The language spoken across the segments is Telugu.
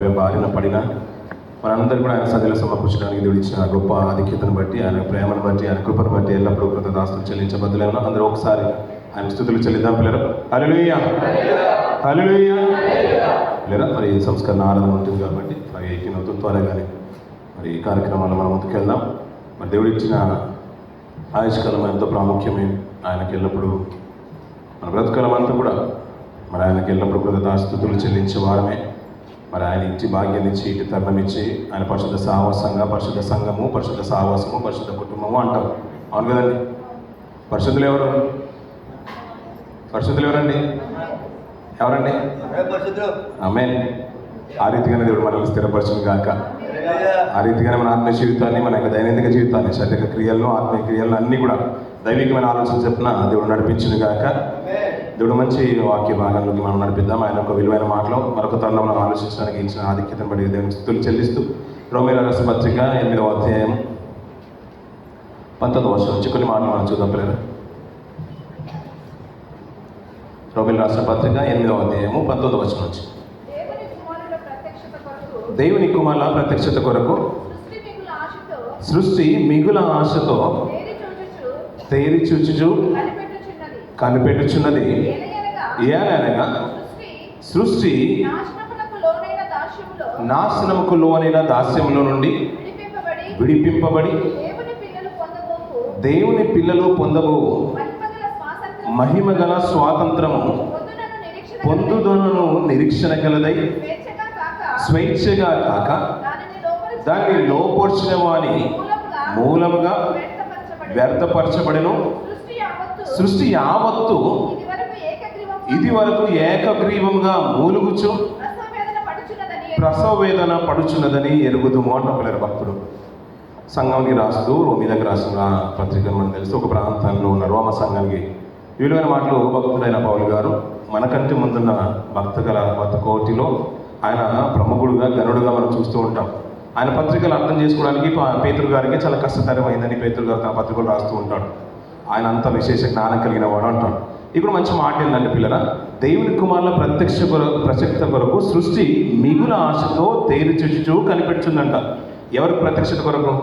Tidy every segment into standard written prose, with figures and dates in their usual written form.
బారిన పడిన మనందరూ కూడా ఆయన సన్నిధిలో సమకూర్చడానికి దేవుడు ఇచ్చిన గొప్ప ఆధిక్యతను బట్టి, ఆయన ప్రేమను బట్టి, ఆయన కృపను బట్టి ఎల్లప్పుడూ కృతజ్ఞతాస్తుతులు చెల్లించబద్దులేమో అందరూ ఒకసారి ఆయన స్తుతులు చెల్లిద్దాం పిల్లలు. హల్లెలూయా హల్లెలూయా పిల్లరా. మరి సంస్కరణ ఆరాధన ఉంటుంది కాబట్టి 5:18 అవుతుంది. త్వరగానే మరి ఈ కార్యక్రమాల్లో మనం ముందుకు వెళ్దాం. మరి దేవుడు ఇచ్చిన ఆయుష్కాలం ఎంతో ప్రాముఖ్యమే. ఆయనకి ఎల్లప్పుడూ మన బ్రతుకాలం అంతా కూడా మరి ఆయనకి ఎల్లప్పుడూ కృతజ్ఞతాస్తుతులు చెల్లించే వారమే. మరి ఆయన ఇచ్చి భాగ్యం ఇచ్చి ఇటు తరుణం ఇచ్చి ఆయన పరిశుద్ధ సహవాసంగా, పరిశుద్ధ సంఘము, పరిశుద్ధ సహవాసము, పరిశుద్ధ కుటుంబము అంటాం. అవును కదండి. పరిశుద్ధులు ఎవరు? పరిశుద్ధులు ఎవరండి? ఎవరండి? ఆమేన్. ఆ రీతిగానే దేవుడు మనల్ని స్థిరపరచును గాక. ఆ రీతిగానే మన ఆత్మీయ జీవితాన్ని, మన యొక్క దైనందిక జీవితాన్ని, శారీరక క్రియలను, ఆత్మీయ క్రియలను అన్నీ కూడా దైవికమైన ఆలోచన చెప్పిన దేవుడు నడిపించును గాక. దేవుడు మంచి వాక్య భాగంలోకి మనం నడిపిద్దాం. ఆయన ఒక విలువైన మాటలో మరొక తరుణంలో ఆలోచించడానికి ఇచ్చిన ఆధిక్యతను బట్టి దేవుని స్తుతులు చెల్లిస్తూ రోమీయుల రాసిన పత్రిక 8వ అధ్యాయం 19వ వచనం నుంచి కొన్ని మాటలు మనం చూద్దాం పిల్లలు. రోమీయుల రాసిన పత్రిక 8వ అధ్యాయము 19వ వచనం నుంచి. దేవుని కుమారుల ప్రత్యక్షత కొరకు సృష్టి మిగుల ఆశతో తేరి చూచుచు కనిపెట్టుచున్నది. ఏలనగా సృష్టి నాశనముకు లోనైన దాస్యములో నుండి విడిపింపబడి దేవుని పిల్లలు పొందబో మహిమగల స్వాతంత్రము పొందుదనను నిరీక్షణ గలదై స్వేచ్ఛగా కాక దాన్ని లోపర్చిన వాని మూలముగా వ్యర్థపరచబడెను. సృష్టి యావత్తు ఇది వరకు ఏకగ్రీవంగా మూలుగుచు ప్రసవ వేదన పడుచున్నదని ఎరుగుదుము అంటారు భక్తుడు. సంఘానికి రాస్తూ రోమీలకు రాసిన పత్రికను మనం తెలుసు. ఒక ప్రాంతంలో ఉన్న రోమ సంఘానికి విలువైన మాటలు భక్తుడైన పౌలు గారు మనకంటే ముందున్న భక్త కోటిలో ఆయన ప్రముఖుడుగా, గనుడుగా మనం చూస్తూ ఉంటాం. ఆయన పత్రికలు అర్థం చేసుకోవడానికి పేతురు గారికి చాలా కష్టతరమైందని పేతురు గారు తన పత్రికలు రాస్తూ ఉంటాడు. ఆయన అంత విశేష జ్ఞానం కలిగిన వాడు అంటాడు. ఇక్కడ మంచి మాట ఏంటంటే పిల్లల, దేవుని కుమారుల ప్రత్యక్షత కొరకు సృష్టి మిగుల ఆశతో తేరి చూచుచూ కనిపెడుతుందంట. ఎవరికి ప్రత్యక్షత కొరకు?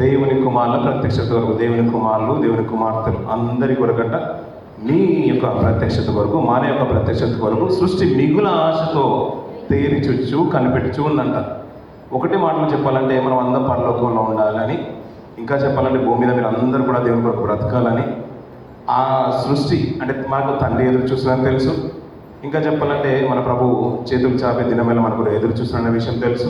దేవుని కుమారుల ప్రత్యక్షత కొరకు. దేవుని కుమారులు, దేవుని కుమార్తెలు అందరి కొరకంట నీ యొక్క ప్రత్యక్షత కొరకు, మన యొక్క ప్రత్యక్షత కొరకు సృష్టి మిగుల ఆశతో తేరి చూచు కనిపెట్టుచూ ఉందంట. ఒకటే మాటలు చెప్పాలంటే మనం అందరం పరలోకంలో ఉండాలని, ఇంకా చెప్పాలంటే భూమి మీద మీరు అందరూ కూడా దేవుని కొరకు బ్రతకాలని ఆ సృష్టి అంటే మనకు తండ్రి ఎదురు చూస్తున్నారని తెలుసు. ఇంకా చెప్పాలంటే మన ప్రభువు చేతులు చాపే దినమేళ మనకు ఎదురు చూస్తున్నారనే విషయం తెలుసు.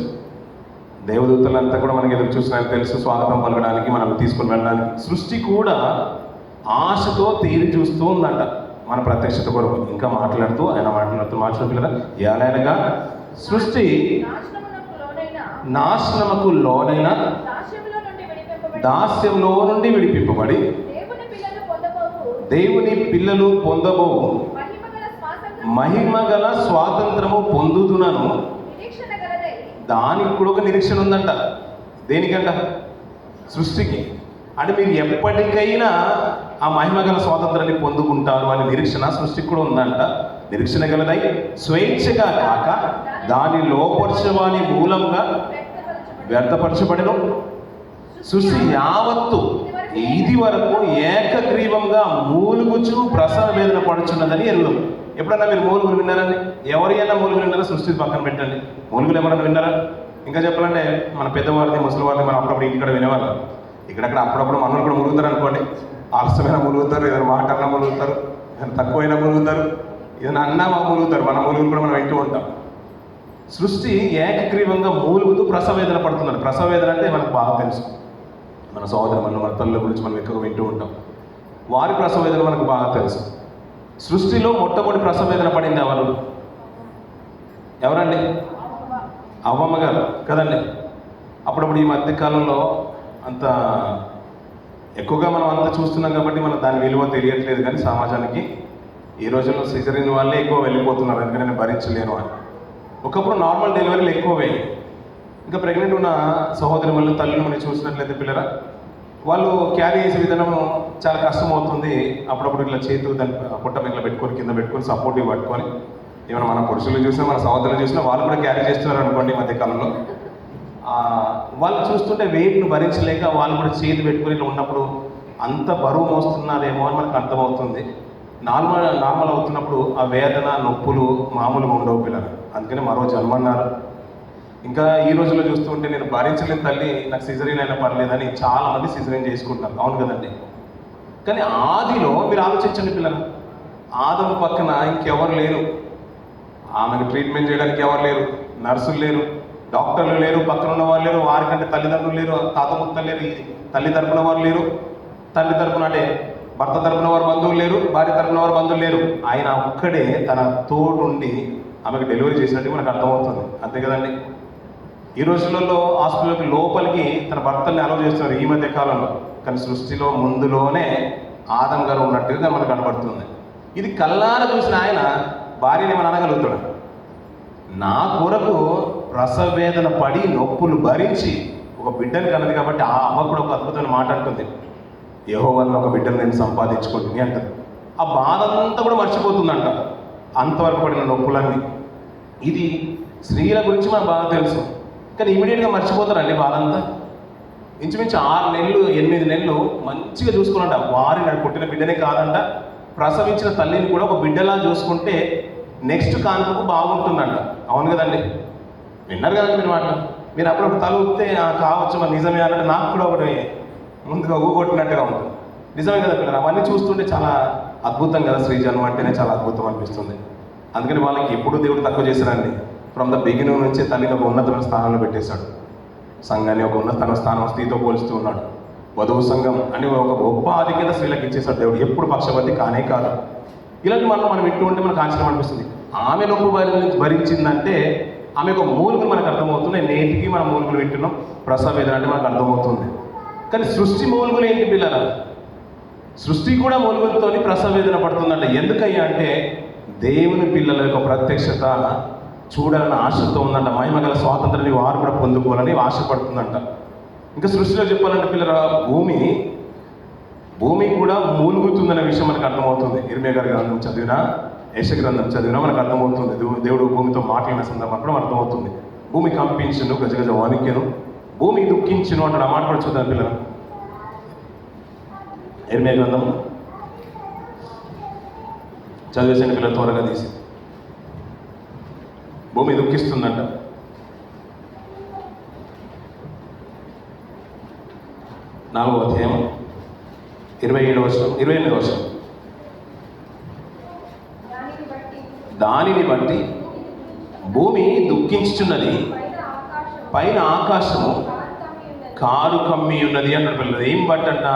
దేవదూతలంతా కూడా మనకు ఎదురు చూస్తున్నారని తెలుసు. స్వాగతం పలకడానికి, మనం తీసుకుని వెళ్ళడానికి సృష్టి కూడా ఆశతో తీరి చూస్తూ ఉందంట మన ప్రత్యక్షత కొరకు. ఇంకా మాట్లాడుతూ మాట్లాడుతున్నా ఏలైనగా సృష్టి నాశనముకు లోనైన దాస్యంలో నుండి విడిపింపబడి దేవుని పిల్లలు పొందబో మహిమగల స్వాతంత్రము పొందుదునను దానికి కూడా ఒక నిరీక్షణ ఉందంట. దేనికంట? సృష్టికి. అంటే మీరు ఎప్పటికైనా ఆ మహిమగల స్వాతంత్రాన్ని పొందుకుంటారు అనే నిరీక్షణ సృష్టికి కూడా ఉందంట. నిరీక్షణ గలదై స్వేచ్ఛగా కాక దాని లోపరచవాని మూలంగా వ్యర్థపరచబడెను. సృష్టి యావత్తు ఇది వరకు ఏకగ్రీవంగా మూలుగుచు ప్రసవ వేదన పడుచున్నదని ఎరుగుదాం. ఎప్పుడన్నా మీరు మూలుగులు విన్నారండి? ఎవరైనా మూలుగులు విన్నారా? సృష్టి పక్కన పెట్టండి. మూలుగులు ఎవరన్నా విన్నారా? ఇంకా చెప్పాలంటే మన పెద్దవారిని, ముసలి వారిని మనం అప్పుడప్పుడు ఇంటికాడ వినేవాళ్ళం. ఇక్కడక్కడ అప్పుడప్పుడు మనల్ని కూడా ములుగుతారు అనుకోండి. ఆలస్యమైన ములుగుతారు, ఏదైనా మాట అన్నా ములుగుతారు, ఏదైనా తక్కువైనా ములుగుతారు, ఏదైనా అన్నా ములుగుతారు. మన ములుగులు కూడా మనం వింటూ ఉంటాం. సృష్టి ఏకగ్రీవంగా మూలుగుతూ ప్రసవ వేదన పడుతున్నారు. ప్రసవ వేదన అంటే మనకు బాగా తెలుసు. మన సోదరులు, మన తల్లుల గురించి మనం ఎక్కువగా వింటూ ఉంటాం. వారి ప్రసవ వేదన మనకు బాగా తెలుసు. సృష్టిలో మొట్టమొదటి ప్రసవ వేదన పడింది ఎవరండి? అవ్వమ్మ గారు కదండి. అప్పుడప్పుడు ఈ మధ్యకాలంలో అంత ఎక్కువగా మనం అంతా చూస్తున్నాం కాబట్టి మనకు దాని విలువ తెలియట్లేదు. కానీ సమాజానికి ఈ రోజుల్లో సిజరీన్ వాళ్ళే ఎక్కువ వెళ్ళిపోతున్నారు. ఎందుకంటే నేను భరించలేను అని. ఒకప్పుడు నార్మల్ డెలివరీలు ఎక్కువే. ఇంకా ప్రెగ్నెంట్ ఉన్న సహోదరి వాళ్ళు, తల్లిని మనం చూసినట్లయితే పిల్లరా, వాళ్ళు క్యారీ చేసే విధానం చాలా కష్టం అవుతుంది. అప్పుడప్పుడు ఇట్లా చేతులు దాని పొట్ట మీద పెట్టుకొని, కింద పెట్టుకొని, సపోర్టివ్ పట్టుకొని ఏమైనా మన పురుషులు చూసినా మన సహోదరులు చూసినా వాళ్ళు కూడా క్యారీ చేస్తున్నారు అనుకోండి ఈ మధ్యకాలంలో. వాళ్ళు చూస్తుంటే వెయిట్ను భరించలేక వాళ్ళు కూడా చేతి పెట్టుకుని ఇట్లా ఉన్నప్పుడు అంత బరువు మోస్తున్నారేమో అని మనకు అర్థమవుతుంది. నార్మల్ అవుతున్నప్పుడు ఆ వేదన నొప్పులు మామూలుగా ఉండవు పిల్లలు. అందుకని మరో జన్మన్నారు. ఇంకా ఈ రోజుల్లో చూస్తుంటే నేను భరించలేని తల్లి నాకు సిజరీన్ అయినా పర్లేదని చాలామంది సిజరీన్ చేసుకుంటారు. అవును కదండి. కానీ ఆదిలో మీరు ఆలోచించండి పిల్లలు, ఆదము పక్కన ఇంకెవరు లేరు, ఆమెకు ట్రీట్మెంట్ చేయడానికి ఎవరు లేరు, నర్సులు లేరు, డాక్టర్లు లేరు, పక్కన ఉన్న వాళ్ళు లేరు, వారికంటే తల్లిదండ్రులు లేరు, తాత ముత్తలు లేరు, తల్లి తరపున వారు లేరు, తండ్రి తరపున అంటే భర్త తరపున వారు బంధువులు లేరు, భార్య తరపున వారు బంధువులు లేరు. ఆయన ఒక్కడే తన తోడుండి ఆమెకు డెలివరీ చేసినట్టు మనకు అర్థమవుతుంది. అంతే కదండి. ఈ రోజులలో హాస్పిటల్కి లోపలికి తన భర్తల్ని అలౌ చేస్తున్నారు ఈ మధ్య కాలంలో. కానీ సృష్టిలో ముందులోనే ఆదం గారు ఉన్నట్టుగా మనకు కనబడుతుంది. ఇది కల్లారా చూసిన ఆయన భార్యని ఏమని అనగలుగుతాడు? నా కొరకు ప్రసవేదన పడి నొప్పులు భరించి ఒక బిడ్డని కన్నది కాబట్టి ఆ అమ్మ కూడా ఒక అద్భుతమైన మాట అంటుంది, యెహోవాను ఒక బిడ్డను నేను సంపాదించుకుంటుంది అంటారు. ఆ బాధ అంతా కూడా మర్చిపోతుందంట, అంతవరకు పడిన నొప్పులన్నీ. ఇది స్త్రీల గురించి మనకు బాగా తెలుసు, కానీ ఇమీడియట్గా మర్చిపోతారండి బాధ అంతా. ఇంచుమించు 6 నెలలు 8 నెలలు మంచిగా చూసుకున్నాంట. వారి పుట్టిన బిడ్డనే కాదంట, ప్రసవించిన తల్లిని కూడా ఒక బిడ్డలా చూసుకుంటే నెక్స్ట్ కాన్పుకు బాగుంటుందంట. అవును కదండి. విన్నారు కదండి మీరు మాట. మీరు అప్పుడప్పుడు తల ఊపితే కావచ్చు మరి నిజమే అన్నట్టు నాకు కూడా ఒకటి ముందుగా ఊగొట్టినట్టుగా ఉంటుంది. నిజమే కదా పిల్లలు. అవన్నీ చూస్తుంటే చాలా అద్భుతం కదా. స్త్రీ జన్మ అంటేనే చాలా అద్భుతం అనిపిస్తుంది. అందుకని వాళ్ళకి ఎప్పుడు దేవుడు తక్కువ చేశారండి. ఫ్రమ్ ద బిగినింగ్ నుంచే తల్లిని ఒక ఉన్నతమైన స్థానంలో పెట్టేశాడు. సంఘాన్ని ఒక ఉన్నతమైన స్థానం స్త్రీతో పోలుస్తూ ఉన్నాడు. వధువు సంఘం అని ఒక గొప్ప ఆధిక్యత స్త్రీలకు ఇచ్చేశాడు దేవుడు. ఎప్పుడు పక్షపాతి కానే కాదు. ఇలాంటి మనం వింటూ ఉంటే మనకు ఆశ్చర్యం అనిపిస్తుంది. ఆమె నొప్పు భరించిందంటే ఆమె ఒక మూలుగులు మనకు అర్థమవుతుంది. నేటికి మనం మూలుగులు వింటున్నాం. ప్రసవ వేదన అంటే మనకు అర్థమవుతుంది. కానీ సృష్టి మూలుగులు ఏంటి పిల్లల? సృష్టి కూడా మూలుగులతో ప్రసవ వేదన పడుతుందంట. ఎందుకయ్యా అంటే దేవుని పిల్లల యొక్క ప్రత్యక్షత చూడాలని ఆశతో ఉందంట. మహిమగల స్వాతంత్రాన్ని వారు కూడా పొందుకోవాలని ఆశపడుతుందంట. ఇంకా సృష్టిలో చెప్పాలంటే పిల్లల భూమి కూడా మూలుగుతుందనే విషయం మనకు అర్థమవుతుంది. ఇర్మియా గారి గ్రంథం చదివినా, యెషయా గ్రంథం చదివినా మనకు అర్థమవుతుంది. దేవుడు భూమితో మాట్లాడిన సందర్భం కూడా మనకు అర్థమవుతుంది. భూమి కంపించును, గజగజ వణికెను, భూమి దుఃఖించును అంటాడు. ఆ మాట కూడా చూద్దాం పిల్లలు. ఇర్మియా గ్రంథం చదివేసిన పిల్లలు త్వరగా తీసి. భూమి దుఃఖిస్తుందంట. నాలుగవ అధ్యాయం 27వ వచనం 28వ వచనం. దానిని బట్టి భూమి దుఃఖించుచున్నది, పైన ఆకాశము కారు కమ్మి ఉన్నది అన్నాడు పిల్లలు. ఏం బట్టంట?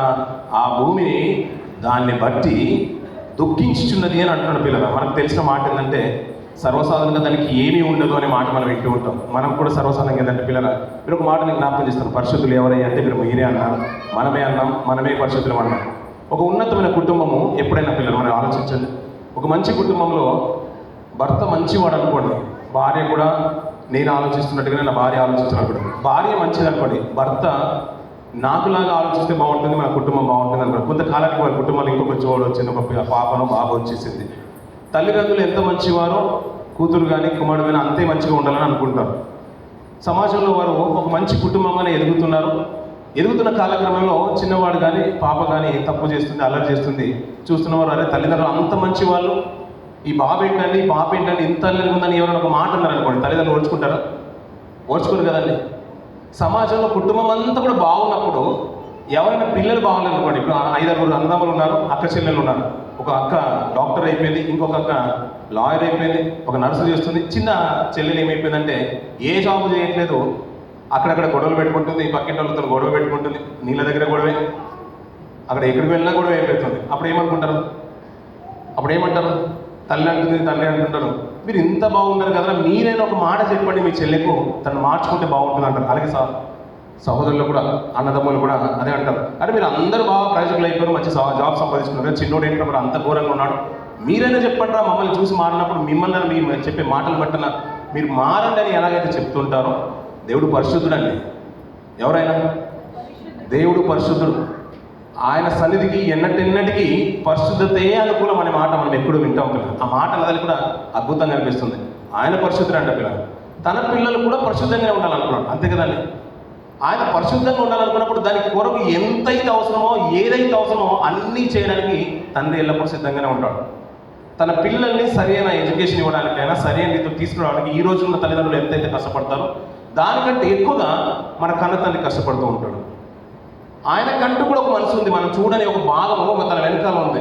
ఆ భూమిని దాన్ని బట్టి దుఃఖించుచున్నది అని అంటున్నాడు పిల్లలు. మనకు తెలిసిన మాట ఏంటంటే సర్వసాధారణంగా దానికి ఏమీ ఉండదు అనే మాట మనం వింటూ ఉంటాం. మనం కూడా సర్వసాధారణంగా ఏంటంటే పిల్లల మీరు ఒక మాట నేను జ్ఞాపకం చేస్తాను. పరిశుద్ధులు ఎవరై అంటే మీరు మీరే అన్నారు, మనమే అన్నాం, మనమే పరిశుద్ధులు అన్నాం. ఒక ఉన్నతమైన కుటుంబము ఎప్పుడైనా పిల్లలు మనం ఆలోచించండి. ఒక మంచి కుటుంబంలో భర్త మంచివాడు అనుకోండి, భార్య కూడా నేను ఆలోచిస్తున్నట్టుగానే నా భార్య ఆలోచించినప్పుడు భార్య మంచిది అనుకోండి, భర్త నాకులాగా ఆలోచిస్తే బాగుంటుంది, మన కుటుంబం బాగుంటుంది అనుకోండి. కొంతకాలానికి వారి కుటుంబంలో ఇంకొక చోడు వచ్చింది, ఒక పాపను బాబు వచ్చేసింది. తల్లిదండ్రులు ఎంత మంచివారో కూతురు కానీ కుమారుడు కానీ అంతే మంచిగా ఉండాలని అనుకుంటారు. సమాజంలో వారు ఒక మంచి కుటుంబంగానే ఎదుగుతున్నారు. ఎదుగుతున్న కాలక్రమంలో చిన్నవాడు కానీ పాప కానీ తప్పు చేస్తుంది, అల్లరి చేస్తుంది. చూస్తున్నవారు అరే తల్లిదండ్రులు అంత మంచి వాళ్ళు, ఈ బాబు ఏంటండి పాప ఏంటండి ఇంత అల్లరి ఉందని ఎవరైనా ఒక మాట అన్నారు అనుకోండి, తల్లిదండ్రులు ఓర్చుకుంటారా? ఓర్చుకోరు కదండి. సమాజంలో కుటుంబం అంతా కూడా బాగున్నప్పుడు ఎవరైనా పిల్లలు బాగలేదు అనుకోండి. ఇప్పుడు 5-6 అన్నదమ్ములు ఉన్నారు, అక్క చెల్లెలు ఉన్నారు. ఒక అక్క డాక్టర్ అయిపోయింది, ఇంకొక అక్క లాయర్ అయిపోయింది, ఒక నర్సు చేస్తుంది. చిన్న చెల్లెలు ఏమైపోయిందంటే ఏ జాబ్ చేయట్లేదు, అక్కడక్కడ గొడవలు పెట్టుకుంటుంది, పక్కింటి వాళ్ళతో గొడవ పెట్టుకుంటుంది, నీళ్ళ దగ్గర గొడవే, అక్కడ ఎక్కడికి వెళ్ళినా గొడవ అయిపోతుంది. అప్పుడు ఏమంటారు? తల్లి అంటుంది, తండ్రి అంటుంటారు, మీరు ఇంత బాగున్నారు కదా, మీరైనా ఒక మాట చెప్పండి మీ చెల్లెకు, తను మార్చుకుంటే బాగుంటుంది అంటారు. అలాగే సహోదరులు కూడా అన్నదమ్ములు కూడా అదే అంటారు, అరే మీరు అందరూ బాగా ప్రయోజకులు అయిపోయారు, మంచి జాబ్ సంపాదించుకున్నారు, చిన్నోడు ఏంటో మరి అంత ఘోరంగా ఉన్నాడు, మీరైనా చెప్పండి మమ్మల్ని చూసి మారినప్పుడు మిమ్మల్ని మీ చెప్పే మాటలు బట్టిన మీరు మారండి అని ఎలాగైతే చెప్తుంటారో. దేవుడు పరిశుద్ధుడు అండి. ఎవరైనా దేవుడు పరిశుద్ధుడు. ఆయన సన్నిధికి ఎన్నటికి పరిశుద్ధతే అనుకూలం అనే మాట మనం ఎప్పుడు వింటాం కదా. ఆ మాట అన్నది కూడా అద్భుతంగా అనిపిస్తుంది. ఆయన పరిశుద్ధుడు అంట పిల్లలు, తన పిల్లలు కూడా పరిశుద్ధంగానే ఉండాలనుకున్నాడు, అంతే కదండి. ఆయన పరిశుద్ధంగా ఉండాలనుకున్నప్పుడు దానికి కొరకు ఎంతైతే అవసరమో, ఏదైతే అవసరమో అన్నీ చేయడానికి తండ్రి ఎల్లప్పుడూ సిద్ధంగానే ఉంటాడు. తన పిల్లల్ని సరైన ఎడ్యుకేషన్ ఇవ్వడానికైనా, సరైన రీతిలో తీసుకురావడానికి ఈ రోజున్న తల్లిదండ్రులు ఎంతైతే కష్టపడతారో దానికంటే ఎక్కువగా మన కన్న తండ్రి కష్టపడుతూ ఉంటాడు. ఆయనకంటూ కూడా ఒక మనసు ఉంది, మనం చూడని ఒక భాగము తన వెనకాల ఉంది.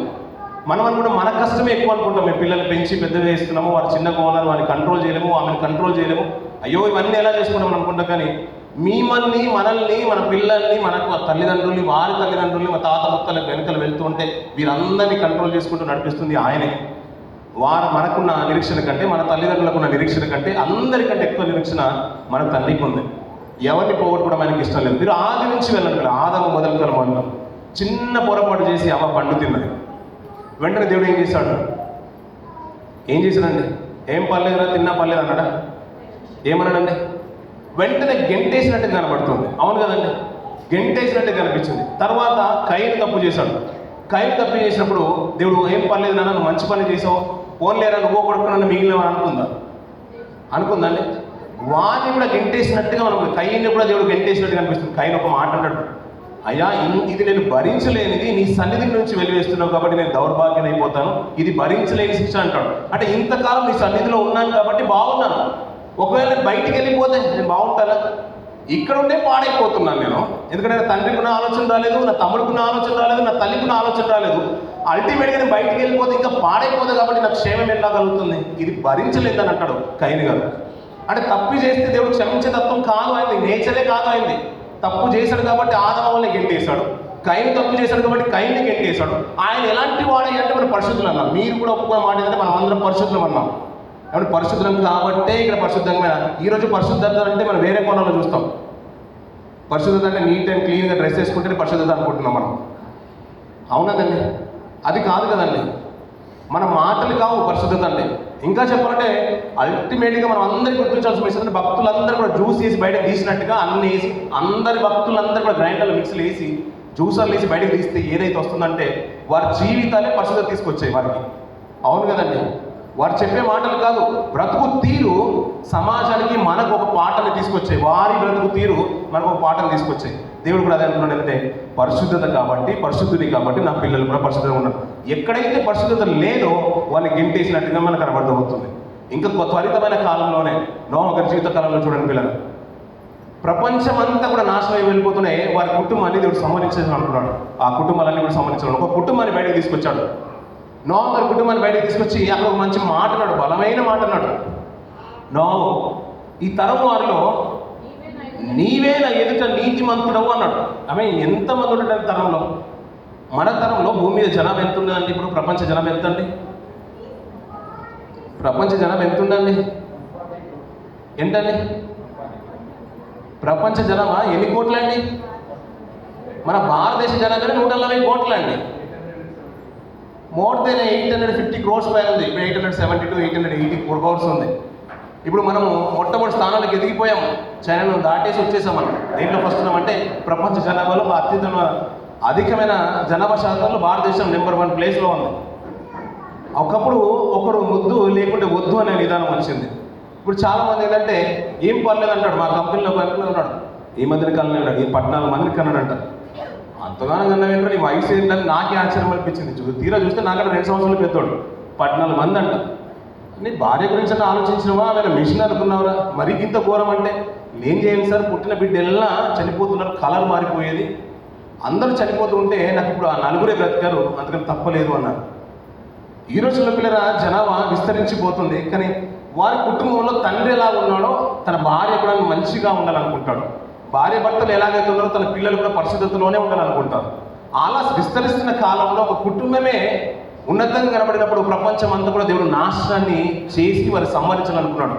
మనం అనుకుంటే మన కష్టమే ఎక్కువ అనుకుంటాం. మేము పిల్లల్ని పెంచి పెద్దగా చేస్తున్నాము, వారు చిన్నగా ఉన్నారు, వారిని కంట్రోల్ చేయలేము, ఆమెను కంట్రోల్ చేయలేము, అయ్యో ఇవన్నీ ఎలా చేసుకుంటాం అనుకుంటాం. కానీ మనల్ని మన పిల్లల్ని, మనకు తల్లిదండ్రుల్ని, వారి తల్లిదండ్రుల్ని, మా తాత ముత్తలకు వెనుకలు వెళ్తూ ఉంటే వీరందరినీ కంట్రోల్ చేసుకుంటూ నడిపిస్తుంది ఆయనే. మనకున్న నిరీక్షణ కంటే, మన తల్లిదండ్రులకున్న నిరీక్షణ కంటే, అందరికంటే ఎక్కువ నిరీక్షణ మన తండ్రికి ఉంది. ఎవరిని పోగొట్టుకోవడం ఆయనకి ఇష్టం లేదు. మీరు ఆది నుంచి వెళ్ళండి, ఆదము మొదలు కనుమ చిన్న పొరపాటు చేసి అమ్మ పండు తిన్నది. వెంటనే దేవుడు ఏం చేశాడండి? ఏం పర్లేదురా, తిన్నా పర్లేదు అన్నాడా? ఏమన్నాడండి? వెంటనే గెంటేసినట్టు కనబడుతుంది, అవును కదండి, గెంటేసినట్టు కనిపించింది. తర్వాత కయ్యను తప్పు చేశాడు. కయ్యను తప్పు చేసినప్పుడు దేవుడు ఏం పర్లేదు నాన్న, నువ్వు మంచి పని చేసావు, పోన్లేరా నువ్వు కొడుకున్నా మిగిలిన అనుకుందండి. వాడిని కూడా గెంటేసినట్టుగా మనం కయ్యని కూడా దేవుడు గెంటేసినట్టు కనిపిస్తుంది. కయ్యను ఒక మాట అంటాడు, అయ్యా ఇది నేను భరించలేనిది, నీ సన్నిధి నుంచి వెలివేస్తున్నావు కాబట్టి నేను దౌర్భాగ్యం అయిపోతాను, ఇది భరించలేని శిక్ష అంటాడు. అంటే ఇంతకాలం నీ సన్నిధిలో ఉన్నాను కాబట్టి బాగున్నాను, ఒకవేళ నేను బయటికి వెళ్ళిపోతే నేను బాగుంటానా? ఇక్కడ ఉండే పాడైపోతున్నాను నేను. ఎందుకంటే నా తండ్రికి ఉన్న ఆలోచన రాలేదు, నా తమ్ముడికున్న ఆలోచన రాలేదు, నా తల్లికున్న ఆలోచన రాలేదు. అల్టిమేట్గా నేను బయటికి వెళ్ళిపోతే ఇంకా పాడైపోతుంది కాబట్టి నాకు క్షేమం ఎలా కలుగుతుంది? ఇది భరించలేదని అంటాడు కయ్యను గారు. అంటే తప్పు చేస్తే దేవుడు క్షమించే తత్వం కాదు అయింది, నేచరే కాదు అయింది. తప్పు చేశాడు కాబట్టి ఆదాము వల్లే గెంటేశాడు, కయ్యను తప్పు చేశాడు కాబట్టి కయ్యని గెంటేశాడు. ఆయన ఎలాంటి వాడు అంటే మనం పరిశుద్ధులు అన్నాం. మీరు కూడా ఒప్పుకున్న మాట ఏంటంటే మనం అందరం పరిశుద్ధులం అన్నాం. కాబట్టి పరిశుద్ధం కాబట్టే ఇక్కడ పరిశుద్ధంగా. ఈరోజు పరిశుద్ధత అంటే మనం వేరే కోణంలో చూస్తాం. పరిశుద్ధత అంటే నీట్ అండ్ క్లీన్గా డ్రెస్ వేసుకుంటే పరిశుద్ధత అనుకుంటున్నాం మనం, అవునదండి? అది కాదు కదండి. మన మాటలు కావు పరిశుద్ధత అంటే. ఇంకా చెప్పాలంటే అల్టిమేట్గా మనం అందరికీ గుర్తించాల్సిన విషయం, భక్తులందరూ కూడా జ్యూస్ వేసి బయటకు తీసినట్టుగా అన్ని వేసి, అందరి భక్తులందరూ కూడా గ్రైండర్లు మిక్సీలు వేసి జ్యూసర్లు వేసి బయటకు తీస్తే ఏదైతే వస్తుందంటే వారి జీవితాలే పరిశుద్ధత తీసుకొచ్చాయి వారికి, అవును కదండి? వారు చెప్పే మాటలు కాదు, బ్రతుకు తీరు సమాజానికి మనకు ఒక పాటను తీసుకొచ్చాయి. వారి బ్రతుకు తీరు మనకు ఒక పాటను తీసుకొచ్చాయి. దేవుడు కూడా అదే అంటున్నాడు, ఏంటంటే పరిశుద్ధత కాబట్టి, పరిశుద్ధుని కాబట్టి నా పిల్లలు కూడా పరిశుద్ధంగా ఉన్నారు. ఎక్కడైతే పరిశుద్ధత లేదో వాళ్ళని గెంటేసినట్టుగా మనకు కనబడుతుంది. ఇంకా త్వరితమైన కాలంలోనే నోవహు గారి జీవిత కాలంలో చూడండి పిల్లలు, ప్రపంచం అంతా కూడా నాశనం వెళ్ళిపోతున్నాయి. వారి కుటుంబాన్ని దేవుడు సంహరించాలని అనుకున్నాడు. ఆ కుటుంబాలన్నీ కూడా సంహరించాడు. ఒక కుటుంబాన్ని బయటకు తీసుకొచ్చాడు. నోవహు గారి కుటుంబాన్ని బయటకు తీసుకొచ్చి అక్కడ ఒక మంచి మాట అన్నాడు, బలమైన మాట అన్నాడు. నోవహు, ఈ తరం వారిలో నీవే నా ఎదుట నీతిమంతుడవు అన్నాడు. ఆమె ఎంతమంది ఉండటం తరంలో? మన తరంలో భూమి మీద జనాభా ఎంత ఉందండి? ఇప్పుడు ప్రపంచ జనాభా ఎంత అండి? ప్రపంచ జనాభా ఎంత ఉందండి? ఏంటండి ప్రపంచ జనాభా ఎన్ని కోట్లండి? మన భారతదేశ జనాభా 140 కోట్లండి. మోర్ దెన్ 850 crores పైన ఉంది. ఇప్పుడు 870 to 884 crores ఉంది. ఇప్పుడు మనము మొట్టమొదటి స్థానాలకు ఎదిగిపోయాము, చైనాను దాటేసి వచ్చేసాం. మనం దేంట్లో ఫస్ట్ ఉన్నామంటే ప్రపంచ జనాభాలో అధికమైన జనాభా శాతంలో భారతదేశం నెంబర్ 1 ప్లేస్లో ఉంది. ఒకప్పుడు ఒకడు ముద్దు లేకుంటే వద్దు అనే విధానం వచ్చింది. ఇప్పుడు చాలామంది ఏంటంటే ఏం పర్లేదు అంటాడు. మా కంపెనీలో ఉన్నాడు, ఈ మధ్యన కన్నా ఈ 14 మందిని కన్నాడంట. అంతగానో కన్నా ఏంటంటే నీ వయసు ఏంటని నాకే ఆశ్చర్యం అనిపించింది. తీరా చూస్తే నాకన్నా 2 సంవత్సరాలు పెద్దోడు, 14 మంది అంట. నీ భార్య గురించి అంటే ఆలోచించినవా, ఆమె మిషన్ అనుకున్నావురా? మరీ ఇంత ఘోరం అంటే ఏం చేయండి సార్, పుట్టిన బిడ్డల్లా చనిపోతున్నారు, కలర్ మారిపోయేది, అందరూ చనిపోతూ ఉంటే నాకు ఇప్పుడు ఆ 4 బ్రతికారు, అందుకని తప్పలేదు అన్నారు. ఈ రోజుల్లో పిల్లల జనాభా విస్తరించిపోతుంది, కానీ వారి కుటుంబంలో తండ్రి ఎలా ఉన్నాడో తన భార్య కూడా మంచిగా ఉండాలనుకుంటాడు. భార్య భర్తలు ఎలాగైతే ఉన్నారో తన పిల్లలు కూడా పరిశుద్ధతలోనే ఉండాలనుకుంటారు. అలా విస్తరిస్తున్న కాలంలో ఒక కుటుంబమే ఉన్నతంగా కనబడినప్పుడు ప్రపంచం అంతా కూడా దేవుడు నాశనాన్ని చేసి వారు సంహరించాలనుకున్నాడు.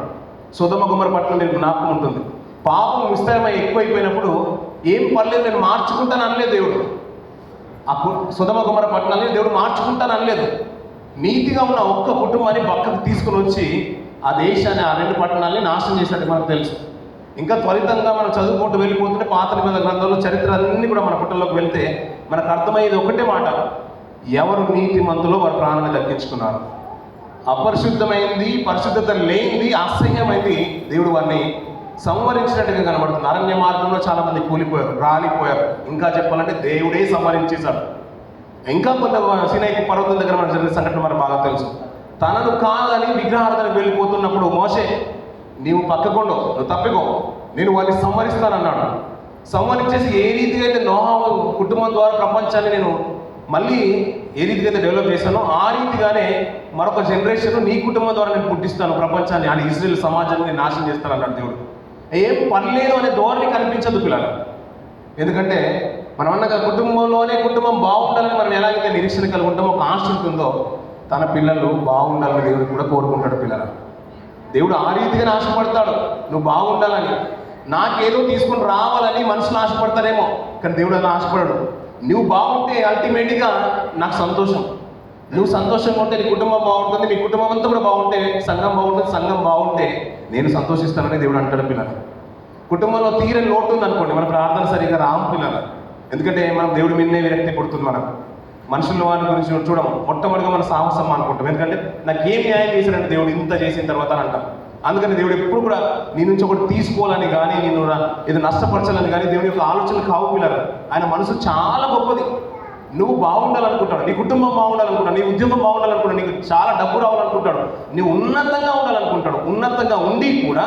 సొదొమ గొమొర్రా పట్ల మీకు జ్ఞాపకం ఉంటుంది. పాపం విస్తారమై ఎక్కువైపోయినప్పుడు ఏం పర్లేదు నేను మార్చుకుంటాను అనలేదు దేవుడు. ఆ సొదొమ గొమొర్రా పట్టణాన్ని దేవుడు మార్చుకుంటాను అనలేదు. నీతిగా ఉన్న ఒక్క కుటుంబాన్ని పక్కకు తీసుకుని వచ్చి ఆ దేశాన్ని, ఆ 2 పట్టణాలని నాశనం చేసినట్టు మనకు తెలుసు. ఇంకా త్వరితంగా మనం చదువుకుంటూ వెళ్ళిపోతుంటే పాత నిబంధన గ్రంథంలో చరిత్ర అన్నీ కూడా మన పుట్టల్లోకి వెళ్తే మనకు అర్థమయ్యేది ఒకటే మాట, ఎవరు నీతిమంతులో వారి ప్రాణాన్ని దక్కించుకున్నారు. అపరిశుద్ధమైంది, పరిశుద్ధత లేనిది, అసహ్యమైంది దేవుడు వారిని సంవరించినట్టుగా కనబడుతుంది. అరణ్య మార్గంలో చాలా మంది కూలిపోయారు, రాలిపోయారు. ఇంకా చెప్పాలంటే దేవుడే సంవరించేశాడు. ఇంకా కొంత సినాయి పర్వతం దగ్గర మనకు జరిగిన సంఘటన మనకు బాగా తెలుసు. తనను కాదని విగ్రహార్థనకు వెళ్ళిపోతున్నప్పుడు మోషే, నీవు పక్కకొండు, నువ్వు తప్పికో, నేను వాళ్ళని సంవరిస్తానన్నాడు. సంవరించేసి ఏ రీతిగా అయితే నోహా కుటుంబం ద్వారా ప్రపంచాన్ని నేను మళ్ళీ ఏ రీతిగా అయితే డెవలప్ చేశానో ఆ రీతిగానే మరొక జనరేషన్ నీ కుటుంబం ద్వారా నేను పుట్టిస్తాను ప్రపంచాన్ని, అని ఇజ్రాయేల్ సమాజాన్ని నేను నాశనం చేస్తాను అన్నాడు దేవుడు. ఏం పర్లేదు అనే ధోరణి కనిపించదు పిల్లలు. ఎందుకంటే మనం అన్న కుటుంబంలోనే కుటుంబం బాగుండాలని మనం ఎలాగైతే నిరీక్షణ కలిగి ఉంటామో, ఒక ఆశ ఉంటుందో, తన పిల్లలు బాగుండాలని దేవుడు కూడా కోరుకుంటాడు. పిల్లలు దేవుడు ఆ రీతిగానే ఆశపడతాడు, నువ్వు బాగుండాలని. నాకేదో తీసుకుని రావాలని మనుషులు ఆశపడతారేమో, కానీ దేవుడు అలా ఆశపడడు. నువ్వు బాగుంటే అల్టిమేట్గా నాకు సంతోషం. నువ్వు సంతోషంగా ఉంటే నీ కుటుంబం బాగుంటుంది, మీ కుటుంబం అంతా కూడా బాగుంటే సంఘం బాగుంటుంది, సంఘం బాగుంటే నేను సంతోషిస్తానని దేవుడు అంటాడు. పిల్లలు కుటుంబంలో తీరని లోటు ఉందనుకోండి, మన ప్రార్థన సరిగా రాము పిల్లలు. ఎందుకంటే మనం దేవుడి మీదనే విరక్తి పుడుతుంది. మనకు మనుషుల వారి గురించి చూడము, మొట్టమొదటిగా మన సాహసం అనుకుంటాం. ఎందుకంటే నాకు ఏం న్యాయం చేశాడంటే దేవుడు ఇంత చేసిన తర్వాత అని అంటాం. అందుకని దేవుడు ఎప్పుడు కూడా నీ నుంచి ఒకటి తీసుకోవాలని కానీ, నేను ఇది నష్టపరచాలని కానీ దేవుని యొక్క ఆలోచనలు కావు పిల్లలు. ఆయన మనసు చాలా గొప్పది. నువ్వు బాగుండాలనుకుంటాడు, నీ కుటుంబం బాగుండాలనుకుంటాడు, నీ ఉద్యోగం బాగుండాలనుకుంటాడు, నీకు చాలా డబ్బు రావాలనుకుంటాడు, నువ్వు ఉన్నతంగా ఉండాలనుకుంటాడు. ఉన్నతంగా ఉండి కూడా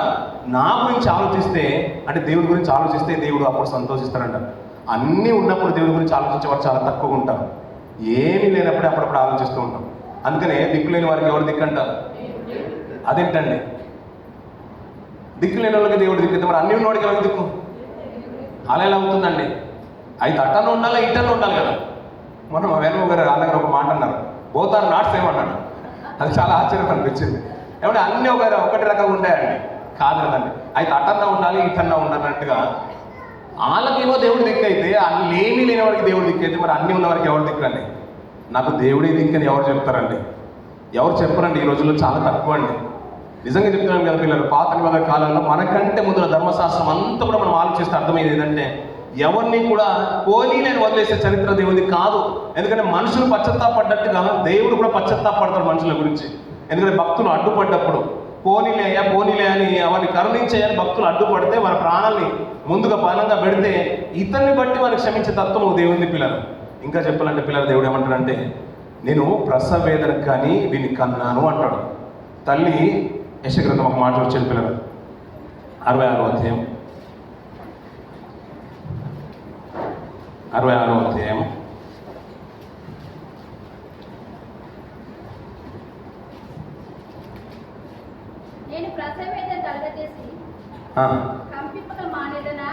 నా గురించి ఆలోచిస్తే, అంటే దేవుడి గురించి ఆలోచిస్తే దేవుడు అప్పుడు సంతోషిస్తాడంట. అన్నీ ఉన్నప్పుడు దేవుడి గురించి ఆలోచించేవారు చాలా తక్కువగా ఉంటారు. ఏమీ లేనప్పుడే అప్పుడప్పుడు ఆలోచిస్తూ ఉంటాం. అందుకనే దిక్కులేని వారికి ఎవరు దిక్కంటారు? అదేంటండి, దిక్కులేని వాళ్ళకి దేవుడు దిక్కు, మరి అన్ని ఉన్నవాడికి ఎవరికి దిక్కు? అలా ఎలా అవుతుందండి? అయితే అట్టన ఉండాలా ఇట్టన ఉండాలి కదా. మనం వేణు గారు వాళ్ళ దగ్గర ఒక మాట అన్నారు, బోత్ ఆర్ నాట్స్ ఏమన్నాడు. అది చాలా ఆశ్చర్యం అనిపించింది. ఏమంటే అన్నీ ఒకటి రకంగా ఉంటాయండి? కాదు కదండి. అయితే అట్టన్నా ఉండాలి ఇట్టన్నా ఉండాలన్నట్టుగా వాళ్ళకేమో దేవుడు దిక్కు అయితే, అన్ని ఏమీ లేని వారికి దేవుడు దిక్కు అయితే, మరి అన్నీ ఉన్నవారికి ఎవరు దిక్కు అండి? నాకు దేవుడే దిక్కు అని ఎవరు చెప్తారండి? ఎవరు చెప్పరండి. ఈ రోజుల్లో చాలా తక్కువ అండి. నిజంగా చెప్తున్నాను కదా పిల్లలు, పాత నిబంధన కాలంలో మనకంటే ముందుల ధర్మశాస్త్రం అంతా కూడా మనం ఆలోచిస్తే అర్థమయ్యేది ఏంటంటే, ఎవరిని కూడా పోనీలేని వదిలేసే చరిత్ర దేవుడిది కాదు. ఎందుకంటే మనుషులు పశ్చాత్తాపడ్డట్టుగా దేవుడు కూడా పశ్చాత్తాపడతాడు మనుషుల గురించి. ఎందుకంటే భక్తులు అడ్డుపడ్డప్పుడు పోనీలే అని వారిని కరుణించేయని భక్తులు అడ్డుపడితే వారి ప్రాణాన్ని ముందుగా బలంగా పెడితే ఇతన్ని బట్టి వారికి క్షమించే తత్వము దేవుని. పిల్లలు ఇంకా చెప్పాలంటే పిల్లలు దేవుడు ఏమంటాడంటే, నేను ప్రసవ వేదన కానీ వీని కన్నాను అంటాడు. తల్లి యెషయా ఒక మాట వచ్చాడు పిల్లలు, 66వ అధ్యాయం 66వ అధ్యాయం నేను ప్రసవేదన కలుగజేసి కంపింపక మానేదనా?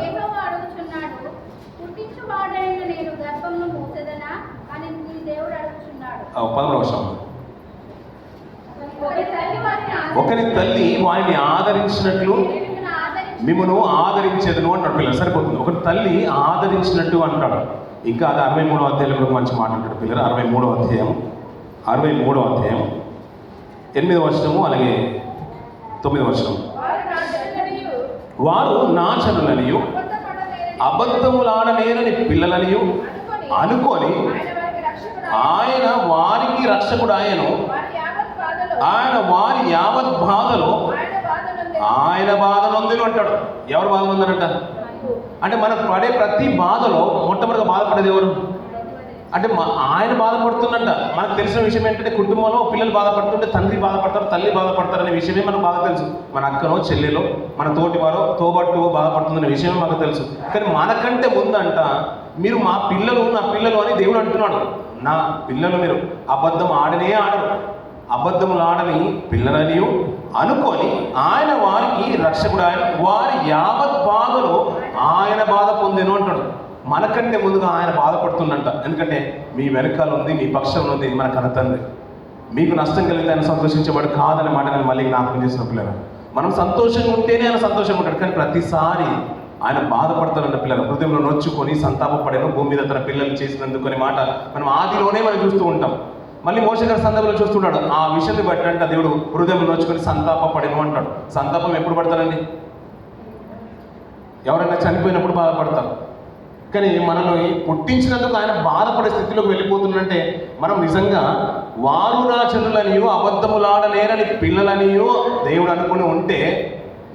యెహోవా అడుగుచున్నాడు, పుట్టించువాడైన నేను గర్భమును మూసేదనా అని నీ దేవుడు అడుగుచున్నాడు. 10వ వచనం, ఒకరి తల్లి వారిని ఆదరించినట్లు మిమ్మను ఆదరించేదను అంటాడు. పిల్లలు సరిపోతుంది. ఒక తల్లి ఆదరించినట్టు అంటాడు. ఇంకా అది 63వ అధ్యాయంలో మంచి మాట అంటాడు పిల్లలు. 63వ అధ్యాయం 8వ వచనము అలాగే 9వ వచనం, వారు నా జనులనియు అబద్ధములాడనేరని పిల్లలనియు అనుకొని ఆయన వారికి రక్షకుడు ఆయను, ఆయన వారి యావత్ బాధలో ఆయన బాధ నొందులు అంటాడు. ఎవరు బాధ నొందరంట? అంటే మనకు పడే ప్రతి బాధలో మొట్టమొదటిగా బాధపడేది ఎవరు అంటే ఆయన బాధపడుతున్నట్ట. మనకు తెలిసిన విషయం ఏంటంటే, కుటుంబంలో పిల్లలు బాధపడుతుంటే తండ్రి బాధపడతారు, తల్లి బాధపడతారు అనే విషయమే మనకు బాగా తెలుసు. మన అక్కనో చెల్లెలో మన తోటివారో తోబట్టువో బాధపడుతుందనే విషయమే మనకు తెలుసు. కానీ మనకంటే ముందంట, మీరు మా పిల్లలు నా పిల్లలు అని దేవుడు అంటున్నాడు. నా పిల్లలు మీరు అబద్ధం ఆడనే ఆడరు, అబద్ధములు ఆడని పిల్లలని అనుకొని ఆయన వారికి రక్షకుడు, ఆయన వారి యావత్ బాధలో ఆయన బాధ పొందేను అంటాడు. మనకంటే ముందుగా ఆయన బాధపడుతుందంట. ఎందుకంటే మీ వెనకాల ఉంది, మీ పక్షంలో ఉంది మన కనతండ్రి. మీకు నష్టం కలిగితే ఆయన సంతోషించేవాడు కాదనే మాట నేను మళ్ళీ జ్ఞాపకం చేసిన పిల్లలు. మనం సంతోషంగా ఉంటేనే ఆయన సంతోషంగా ఉంటాడు. కానీ ప్రతిసారి ఆయన బాధపడతారంట. పిల్లలు హృదయంలో నొచ్చుకొని సంతాపపడేను భూమి మీద తన పిల్లలు చేసినందుకు అనే మాట మనం ఆదిలోనే మనం చూస్తూ ఉంటాం. మళ్ళీ మోషే గారి సందర్భంలో చూస్తున్నాడు. ఆ విషయాన్ని బట్టి అంట దేవుడు హృదయం నోచుకొని సంతాపపడేను అంటాడు. సంతాపం ఎప్పుడు పడతారండి? ఎవరైనా చనిపోయినప్పుడు బాధపడతారు. కానీ మనల్ని పుట్టించినందుకు ఆయన బాధపడే స్థితిలోకి వెళ్ళిపోతుందంటే మనం నిజంగా వారు నా జనులనియో అబద్ధములాడలేరని పిల్లలనియో దేవుడు అనుకుని ఉంటే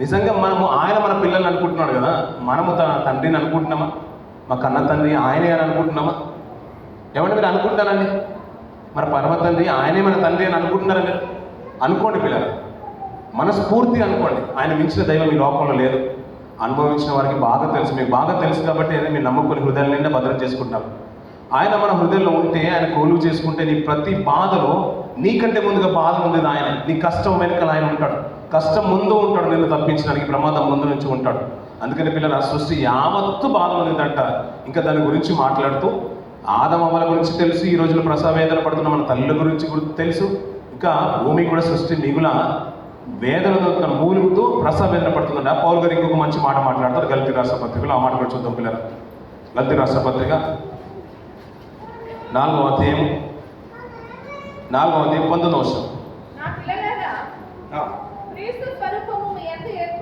నిజంగా ఆయన మన పిల్లల్ని అనుకుంటున్నాడు కదా, మనము తన తండ్రిని అనుకుంటున్నామా? మా కన్న తండ్రి ఆయనే అని అనుకుంటున్నామా? ఏమంటే మీరు అనుకుంటారండి, మన పరమ తండ్రి ఆయనే మన తండ్రి అని అనుకుంటున్నారా మీరు? అనుకోండి పిల్లలు, మనస్ఫూర్తి అనుకోండి. ఆయన మించిన దైవం ఈ లోకంలో లేదు. అనుభవించిన వారికి బాగా తెలుసు, మీకు బాగా తెలుసు కాబట్టి మీరు నమ్ముకుని హృదయాల నిండా భద్రం చేసుకుంటారు. ఆయన మన హృదయంలో ఉంటే, ఆయన కొలువు చేసుకుంటే నీ ప్రతి బాధలో నీకంటే ముందుగా బాధ ఉండేది ఆయన. నీ కష్టం వెనుకలు ఆయన ఉంటాడు, కష్టం ముందు ఉంటాడు, నిన్ను తప్పించడానికి ప్రమాదం ముందు నుంచి ఉంటాడు. అందుకని పిల్లల సృష్టి యావత్తు బాధ ఉండేదంట. ఇంకా దాని గురించి మాట్లాడుతూ ఆదమమ్మల గురించి తెలుసు, ఈ రోజున ప్రసవేదన పడుతున్న మన తల్లుల గురించి తెలుసు. ఇంకా భూమి కూడా సృష్టి మిగుల వేదనతో మూలుగుతూ ప్రసవేదన పడుతుందంట. పౌలు గారు ఇంకొక మంచి మాట మాట్లాడతారు గలతీ రాష్ట్ర పత్రికలో. ఆ మాట కూడా చూద్దాం పిల్లలు. గలతీ రాష్ట్ర పత్రిక 4వ అధ్యాయం 19వ వచనం.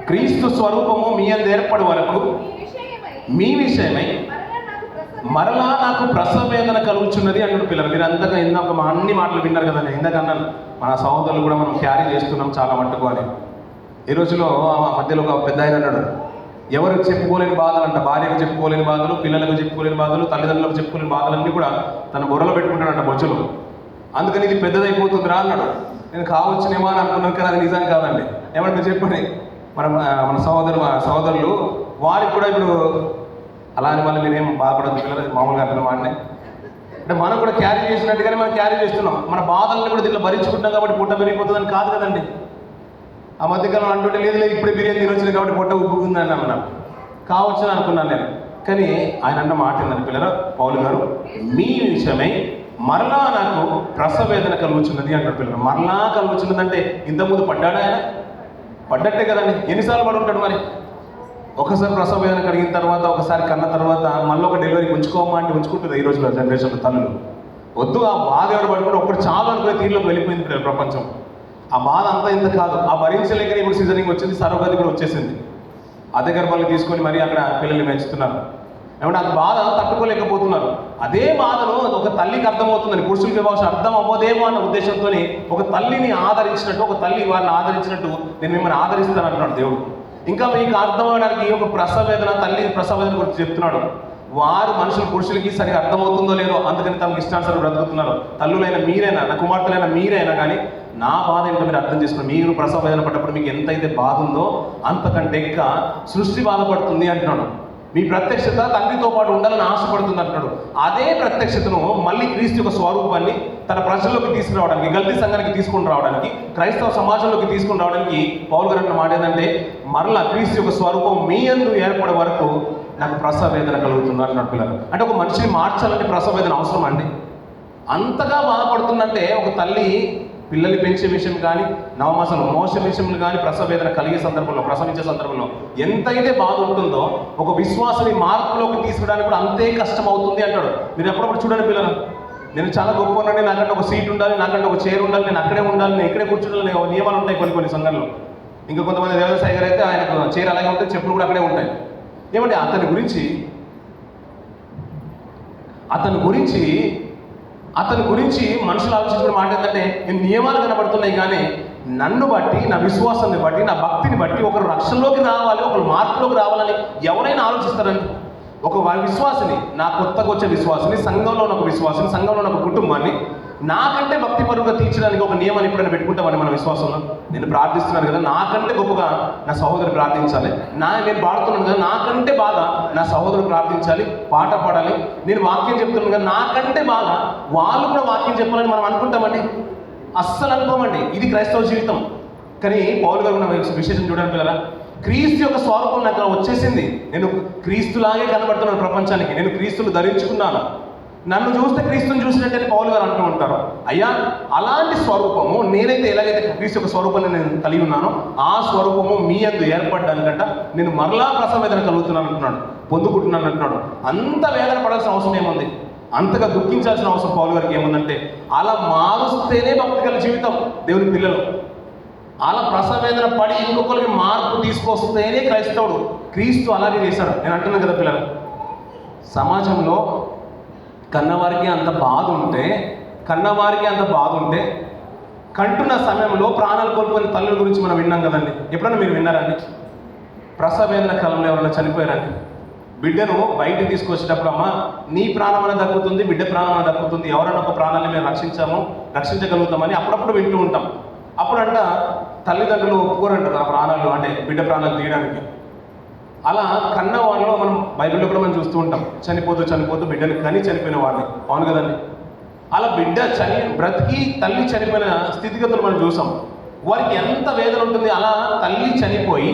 క్రీస్తు స్వరూపము మీ యందు ఏర్పడే వరకు మీ విషయమై మరలా నాకు ప్రసవేదన కలుగుచున్నది అంటున్న పిల్లలు. మీరు అంతగా ఇందాక అన్ని మాటలు విన్నారు కదండి. ఇందాక అన్నాను మన సహోదరులు కూడా మనం క్యారీ చేస్తున్నాం చాలా మట్టుకు అని. ఈ రోజులో మధ్యలో ఒక పెద్ద ఆయన అన్నాడు, ఎవరికి చెప్పుకోలేని బాధలు అంట, భార్యకు చెప్పుకోలేని బాధలు, పిల్లలకు చెప్పుకోలేని బాధలు, తల్లిదండ్రులకు చెప్పుకోలేని బాధలన్నీ కూడా తన బుర్రలో పెట్టుకుంటాడంట బొచ్చులు. అందుకని ఇది పెద్దదైపోతుందిరా అన్నాడు. నేను కావచ్చునేమో అని అనుకున్నాను, కానీ అది నిజం కాదండి. ఏమంటే చెప్పండి, మన సహోదరులు వారికి కూడా ఇప్పుడు అలా అని మళ్ళీ నేనేం బాధపడద్దు పిల్లలు, మామూలుగా అంటున్నాం వాడిని. అంటే మనం కూడా క్యారీ చేసినట్టుగానే మనం క్యారీ చేస్తున్నాం. మన బాధల్ని కూడా దీంట్లో భరించుకుంటాం కాబట్టి పొట్ట పెరిగిపోతుందని కాదు కదండి. ఆ మధ్యకాలం అంటుంటే లేదు ఇప్పుడే బిర్యానీ తినొచ్చింది కాబట్టి పొట్ట ఉబ్బుకుందని అన్నాను, కావచ్చు అనుకున్నాను నేను. కానీ ఆయన అన్న మాట ఏందని పిల్లలు, పౌలు గారు మీ విషయమై మరలా నాకు ప్రసవేదన కలుగుచున్నది అంటాడు పిల్లలు. మరలా కలుగుచున్నది అంటే ఇంతకుముందు పడ్డాడా ఆయన? పడ్డట్టే కదండి. ఎన్నిసార్లు పడి ఉంటాడు మరి? ఒకసారి ప్రసవ వేదన కలిగిన తర్వాత, ఒకసారి కన్న తర్వాత మళ్ళీ ఒక డెలివరీకి ఉంచుకోమా అంటే ఉంచుకుంటుంది ఈ రోజులో జనరేషన్లో తల్లులు. వద్దు, ఆ బాధ ఎవరు పడుకుంటే ఒకటి చాలు అనుకునే తీరులోకి వెళ్ళిపోయింది ప్రపంచం. ఆ బాధ అంతా ఇంత కాదు, ఆ భరించలేకనే ఇప్పుడు సీజనింగ్ వచ్చింది, సర్వగతి కూడా వచ్చేసింది. అదే గర్భాలు తీసుకొని మరి అక్కడ పిల్లల్ని పెంచుతున్నారు. ఏమంటే ఆ బాధ తట్టుకోలేకపోతున్నారు. అదే బాధను ఒక తల్లికి అర్థమవుతుందని, పురుషులకి బహుశా అర్థం అవ్వదేమో అన్న ఉద్దేశంతో ఒక తల్లిని ఆదరించినట్టు, ఒక తల్లి వారిని ఆదరించినట్టు నేను మిమ్మల్ని ఆదరిస్తాను అంటున్నాడు దేవుడు. ఇంకా మీకు అర్థం అవడానికి ఒక ప్రసవేదన, తల్లి ప్రసవేదన గురించి చెప్తున్నాడు. వారు మనుషులు పురుషులకి సరిగా అర్థమవుతుందో లేదో, అందుకని తమకు ఇష్టానుసారం బ్రతుకుతున్నారు. తల్లులైన మీరైనా, నా కుమార్తెలైన మీరైనా కానీ నా బాధ ఏంటో మీరు అర్థం చేసుకుని, మీరు ప్రసవేదన పడ్డప్పుడు మీకు ఎంతైతే బాధ ఉందో అంతకంటే ఇంకా సృష్టి బాధపడుతుంది అంటున్నాడు. మీ ప్రత్యక్షత తండ్రితో పాటు ఉండాలని ఆశపడుతుంది అంటున్నాడు. అదే ప్రత్యక్షతను మళ్ళీ క్రీస్తు యొక్క స్వరూపాన్ని తన ప్రజల్లోకి తీసుకురావడానికి, గల్తీ సంఘానికి తీసుకుని రావడానికి, క్రైస్తవ సమాజంలోకి తీసుకుని రావడానికి పౌలు గారు అన్న మాట ఏంటంటే, మరలా క్రీస్తు యొక్క స్వరూపం మీ యందు ఏర్పడే వరకు నాకు ప్రసవేదన కలుగుతుంది అంటున్నాడు పిల్లలు. అంటే ఒక మనిషిని మార్చాలంటే ప్రసవేదన అవసరం అండి. అంతగా బాధపడుతుందంటే ఒక తల్లి పిల్లల్ని పెంచే విషయం కానీ, నవమాసాలు మోస విషయంలో కానీ ప్రసవేదన కలిగే సందర్భంలో, ప్రసవించే సందర్భంలో ఎంతైతే బాధ ఉంటుందో ఒక విశ్వాసాన్ని మార్పులోకి తీసుకురావడానికి కూడా అంతే కష్టం అవుతుంది అంటాడు. మీరు ఎప్పుడప్పుడు చూడండి పిల్లలు, నేను చాలా గొప్ప ఉన్నాను, నాకంటే ఒక సీట్ ఉండాలి, నాకంటే ఒక చైర్ ఉండాలి, నేను అక్కడే ఉండాలి, నేను ఇక్కడే కూర్చుండాలి, నియమాలు ఉంటాయి కొన్ని సంఘాల్లో. ఇంకా కొంతమంది వ్యవసాయ గారు అయితే ఆయనకు చైర్ అలాగే ఉంటాయి, చెప్పులు కూడా అక్కడే ఉంటాయి. ఏమంటే అతని గురించి మనుషులు ఆలోచించిన మాట ఏంటంటే, నేను నియమాలు కనబడుతున్నాయి కానీ నన్ను బట్టి, నా విశ్వాసాన్ని బట్టి, నా భక్తిని బట్టి ఒకరు రక్షణలోకి రావాలి, ఒకరు మార్పులోకి రావాలని ఎవరైనా ఆలోచిస్తారండి. ఒక విశ్వాసిని, నా కొత్తగా వచ్చే విశ్వాసిని, సంఘంలో ఉన్న ఒక విశ్వాసిని, సంఘంలో ఉన్న ఒక కుటుంబాన్ని నాకంటే భక్తిపరుగా తీర్చడానికి ఒక నియమాన్ని ఎప్పుడైనా పెట్టుకుంటామని మన విశ్వాసంలో. నేను ప్రార్థిస్తున్నాను కదా, నాకంటే గొప్పగా నా సహోదరు ప్రార్థించాలి, నేను పాడుతున్నాను కదా, నాకంటే బాగా నా సహోదరుడు ప్రార్థించాలి, పాట పాడాలి, నేను వాక్యం చెప్తున్నాను కదా, నాకంటే బాగా వాళ్ళు కూడా వాక్యం చెప్పాలని మనం అనుకుంటామండి. అస్సలు అనుకోమండి. ఇది క్రైస్తవ జీవితం. కానీ పౌలు గారు ఉన్న విశేషం చూడండి పిల్లరా, క్రీస్తు యొక్క స్వరూపం నాకు వచ్చేసింది, నేను క్రీస్తులాగే కనబడుతున్నాను ప్రపంచానికి, నేను క్రీస్తును ధరించుకున్నాను, నన్ను చూస్తే క్రీస్తుని చూసినట్టే పౌలు గారు అంటూ ఉంటారు. అయ్యా, అలాంటి స్వరూపము నేనైతే ఎలాగైతే క్రీస్తు యొక్క స్వరూపాన్ని నేను కలిగి ఉన్నానో ఆ స్వరూపము మీ యందు ఏర్పడ్డానికంట నేను మరలా ప్రసవేదన కలుగుతున్నాను అంటున్నాడు, పొందుకుంటున్నాను అంటున్నాడు. అంత వేదన పడాల్సిన అవసరం ఏముంది? అంతగా దుఃఖించాల్సిన అవసరం పౌలు గారికి ఏముందంటే, అలా మారుస్తేనే భక్తి గల జీవితం దేవుని పిల్లలు. అలా ప్రసవేదన పడి ఇంకొకరికి మార్పు తీసుకొస్తేనే క్రైస్తవుడు. క్రీస్తు అలాగే చేశాడు. నేను అంటున్నాను కదా పిల్లలు, సమాజంలో కన్నవారికి అంత బాధ ఉంటే కంటున్న సమయంలో ప్రాణాలు కోల్పోయిన తల్లుల గురించి మనం విన్నాం కదండి. ఎప్పుడైనా మీరు విన్నారండి? ప్రసవ వేదన కాలంలో ఎవరైనా చనిపోయారండి? బిడ్డను బయటికి తీసుకొచ్చేటప్పుడు అమ్మ నీ ప్రాణమైన దక్కుతుంది, బిడ్డ ప్రాణమైన దక్కుతుంది, ఎవరైనా ఒక ప్రాణాన్ని మేము రక్షించగలుగుతామని అప్పుడప్పుడు వింటూ ఉంటాం. అప్పుడంట తల్లిదండ్రులు ఒప్పుకోరంటారు ఆ ప్రాణాలు, అంటే బిడ్డ ప్రాణాలు తీయడానికి. అలా కన్న వాళ్ళలో మనం బైబిల్లో కూడా మనం చూస్తూ ఉంటాం, చనిపోతూ బిడ్డను కని చనిపోయిన వాడిని. అవును కదండి? అలా బిడ్డ బ్రతికి తల్లి చనిపోయిన స్థితిగతులు మనం చూసాం. వారికి ఎంత వేదన ఉంటుంది. అలా తల్లి చనిపోయి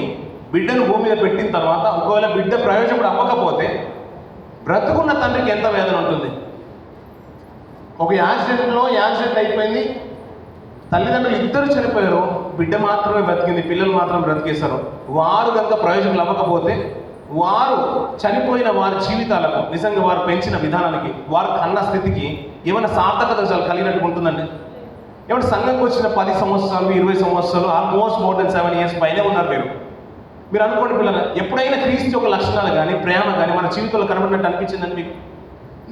బిడ్డను భూమి మీద పెట్టిన తర్వాత ఒకవేళ బిడ్డ ప్రయోజకుడు అవ్వకపోతే బ్రతుకున్న తండ్రికి ఎంత వేదన ఉంటుంది. ఒక యాక్సిడెంట్ అయిపోయింది, తల్లిదండ్రులు ఇద్దరు చనిపోయారు, బిడ్డ మాత్రమే బ్రతికింది, పిల్లలు మాత్రం బ్రతికేశారు. వారు కనుక ప్రయోజకులు అవ్వకపోతే వారు చనిపోయిన వారి జీవితాలకు, నిజంగా వారు పెంచిన విధానానికి, వారు కన్న స్థితికి ఏమైనా సార్థకత కలిగినట్టు ఉంటుందండి. ఏమంటే సంఘంకి వచ్చిన 10 సంవత్సరాలు 20 సంవత్సరాలు ఆల్మోస్ట్ మోర్ దెన్ 7 years పైనే ఉన్నారు. మీరు అనుకోండి పిల్లలు, ఎప్పుడైనా క్రీస్తు యొక్క లక్షణాలు కానీ ప్రేమ కానీ మన జీవితంలో కనబడినట్టు అనిపించిందని మీకు?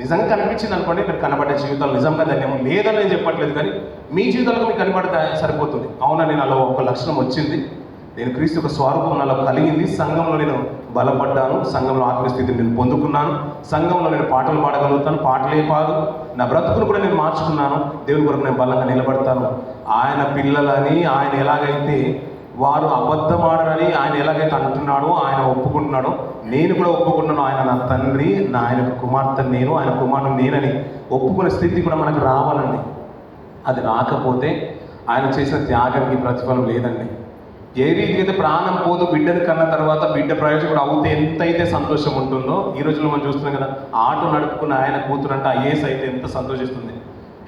నిజంగా కనిపించింది అనుకోండి, మీరు కనబడే జీవితాలు నిజంగా ధన్యం. లేదని నేను చెప్పట్లేదు, కానీ మీ జీవితంలో మీకు కనబడితే సరిపోతుంది. అవునా, నేను అలా ఒక లక్షణం వచ్చింది, నేను క్రీస్తు యొక్క స్వరూపం నాలో కలిగింది, సంఘంలో నేను బలపడ్డాను, సంఘంలో ఆత్మస్థితిని నేను పొందుకున్నాను, సంఘంలో నేను పాటలు పాడగలుగుతాను, పాటలే కాదు నా బ్రతుకును కూడా నేను మార్చుకున్నాను, దేవుని కొరకు నేను బలంగా నిలబడతాను. ఆయన పిల్లలని ఆయన ఎలాగైతే వారు అబద్ధమాడరని ఆయన ఎలాగైతే అంటున్నాడో, ఆయన ఒప్పుకుంటున్నాడో, నేను కూడా ఒప్పుకుంటున్నాను. ఆయన నా తండ్రి, ఆయన కుమార్తె నేను, ఆయన కుమారుడు నేనని ఒప్పుకునే స్థితి కూడా మనకు రావాలండి. అది రాకపోతే ఆయన చేసిన త్యాగానికి ప్రతిఫలం లేదండి. ఏ రీతి అయితే ప్రాణం పోదు బిడ్డను కన్న తర్వాత బిడ్డ ప్రయోజకుడు అవుతే ఎంతైతే సంతోషం ఉంటుందో, ఈ రోజుల్లో మనం చూస్తున్నాం కదా, ఆటో నడుపుకున్న ఆయన కూతురు అంటే ఐఏఎస్ అయితే ఎంత సంతోషిస్తుంది.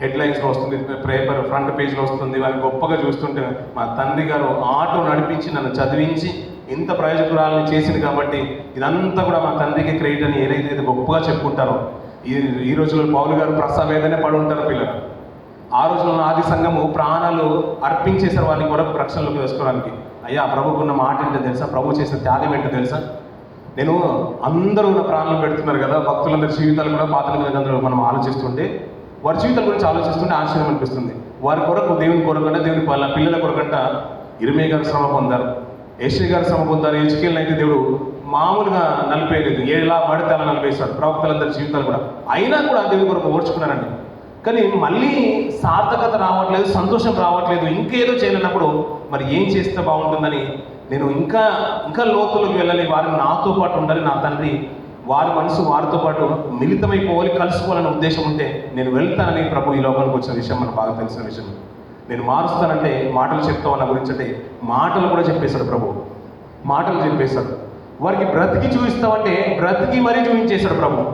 హెడ్లైన్స్లో వస్తుంది, పేపర్ ఫ్రంట్ పేజ్లో వస్తుంది, వారిని గొప్పగా చూస్తుంటే మా తండ్రి గారు ఆటో నడిపించి నన్ను చదివించి ఇంత ప్రయోజకురాలని చేసింది కాబట్టి ఇదంతా కూడా మా తండ్రికి క్రెడిట్ అని ఏదైతే గొప్పగా చెప్పుకుంటారో, ఈ రోజుల్లో పౌలు గారు ప్రసవేదనే పడి ఉంటారు పిల్లలు. ఆ రోజుల్లో ఆది సంఘము ప్రాణాలు అర్పించేసారు వారిని కొరకు రక్షణలోకి వేసుకోవడానికి. అయ్యా ప్రభుకున్న మాట ఏంటో తెలుసా, ప్రభు చేసిన త్యాగం ఏంటో తెలుసా? నేను అందరూ ఉన్న ప్రాణాలు పెడుతున్నారు కదా, భక్తులందరి జీవితాలు కూడా పాత నిబంధనలు మనం ఆలోచిస్తుంటే, వారి జీవితాల గురించి ఆలోచిస్తుంటే ఆశ్చర్యం అనిపిస్తుంది. వారి కొరకు దేవుని కొరకంటే, దేవుని పిల్లల కొరకంట ఇర్మియా గారు శ్రమ పొందారు, యెషయా గారు శ్రమ పొందారు. హెజ్కేలును అయితే దేవుడు మామూలుగా 45 ఏళ్ళ పడితే అలా 40 ప్రవక్తలందరి జీవితాలు కూడా, అయినా కూడా దేవుని కొరకు ఓర్చుకున్నారండి. కానీ మళ్ళీ సార్థకత రావట్లేదు, సంతోషం రావట్లేదు, ఇంకేదో చేయలేనప్పుడు మరి ఏం చేస్తే బాగుంటుందని నేను ఇంకా లోతులకు వెళ్ళాలి, వారిని నాతో పాటు ఉండాలి, నా తండ్రి వారి మనసు వారితో పాటు మిళితమైపోవాలి, కలుసుకోవాలనే ఉద్దేశం ఉంటే నేను వెళ్తానని ప్రభు ఈ లోకానికి వచ్చిన విషయం మనకు బాగా తెలిసిన విషయం. నేను మారుస్తానంటే మాటలు చెప్తావు అన్న గురించి అంటే మాటలు కూడా చెప్పేశాడు ప్రభు, మాటలు చెప్పేశాడు. వారికి బ్రతికి చూపిస్తామంటే బ్రతికి మరీ చూపించేశాడు ప్రభు.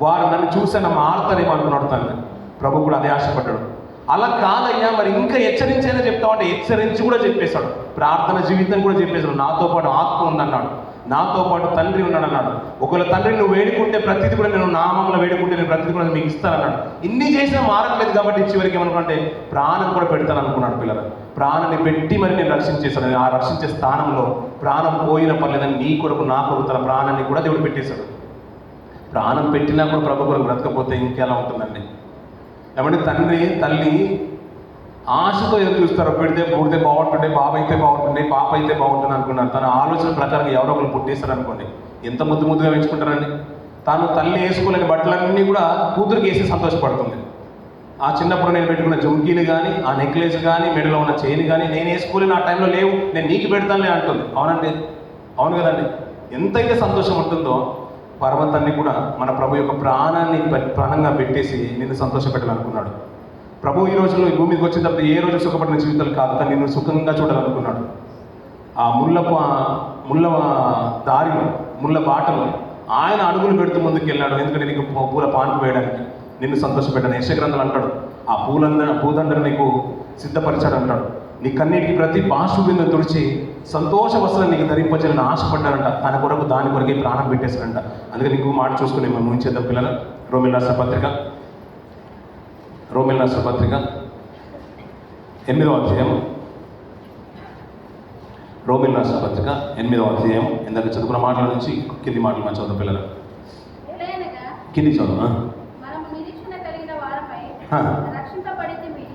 వారు నన్ను చూసిన మారుతానేమో అనుకున్నాడు తండ్రి. ప్రభు కూడా అదే ఆశపడ్డాడు. అలా కాదయ్యా మరి ఇంకా హెచ్చరించైనా చెప్తామంటే హెచ్చరించి కూడా చెప్పేశాడు. ప్రార్థన జీవితం కూడా చెప్పేశాడు. నాతో పాటు ఆత్మ ఉందన్నాడు, నాతో పాటు తండ్రి ఉన్నాడు అన్నాడు. ఒకవేళ తండ్రి నువ్వు వేడుకుంటే ప్రతిదీ కూడా నేను నామంలో వేడుకుంటే నేను ప్రతిదీ కూడా మీకు ఇస్తానన్నాడు. ఇన్ని చేసినా మారట్లేదు కాబట్టి చివరికి ఏమనుకుంటే ప్రాణం కూడా పెడతాను అనుకున్నాడు. పిల్లలు ప్రాణాన్ని పెట్టి మరి నేను రక్షించేశాను. ఆ రక్షించే స్థానంలో ప్రాణం పోయిన పర్లేదని నీ కొరకు నా కొరకు తన ప్రాణాన్ని కూడా దేవుడు పెట్టేశాడు. ప్రాణం పెట్టినా కూడా ప్రభు కొరకు బ్రతకపోతే ఇంకెలా ఉంటుందండి? ఏమంటే తండ్రి తల్లి ఆశతో ఎదురు చూస్తారు, పుడితే బాగుంటుండే, బాబు అయితే బాగుంటుండే, పాప అయితే బాగుంటుంది అనుకున్నారు. తన ఆలోచన ప్రకారం ఎవరో ఒకరు పుట్టేస్తారు అనుకోండి, ఎంత ముద్దుగా పెంచుకుంటారండి. తాను తల్లి వేసుకోలేని బట్టలన్నీ కూడా కూతురికి వేసి సంతోషపడుతుంది. ఆ చిన్నప్పుడు నేను పెట్టుకున్న జుంకీలు కానీ, ఆ నెక్లెస్ కానీ, మెడలో ఉన్న చైన్ కానీ నేను వేసుకోలేని ఆ టైంలో లేవు, నేను నీకు పెడతానులే అంటుంది. అవునండి, అవును కదండి. ఎంతైతే సంతోషం ఉంటుందో పర్వతాన్ని కూడా మన ప్రభు యొక్క ప్రాణాన్ని ప్రాణంగా పెట్టేసి నిన్ను సంతోషపెట్టాలనుకున్నాడు. ప్రభు ఈ రోజుల్లో ఈ భూమికి వచ్చిన తర్వాత ఏ రోజు సుఖపడిన జీవితాలు కాదు, కానీ నిన్ను సుఖంగా చూడాలనుకున్నాడు. ఆ ముళ్ళ దారిలో, ముళ్ళ బాటలో ఆయన అడుగులు పెడుతూ ముందుకు వెళ్ళాడు. ఎందుకంటే నీకు పూల పాన్పు వేయడానికి, నిన్ను సంతోషపెట్టాను. యెషయా గ్రంథాలు అంటాడు, ఆ పూదండను నీకు సిద్ధపరిచాడు అంటాడు. నీ కన్నీటికి ప్రతి బాష్పబిందు తుడిచి సంతోష వస్త్రాన్ని నీకు ధరింపజేయాలని ఆశపడ్డాడంట. తన కొరకు దాని కొరకే ప్రాణం పెట్టేశాడంట. అందుకే నీకు మాట చూసుకుని మనం ముగించేద్దాం పిల్లలు. రోమిల రాసిన పత్రిక 8వ అధ్యాయం. రోమిల రాసిన పత్రిక 8వ అధ్యాయం. ఇందాక చదువుకున్న మాటల నుంచి కింది మాటలు మనం చదువు పిల్లలు. కింది చదువు. మనము నిరీక్షణ కలిగిన వారమై రక్షింపబడితిమి.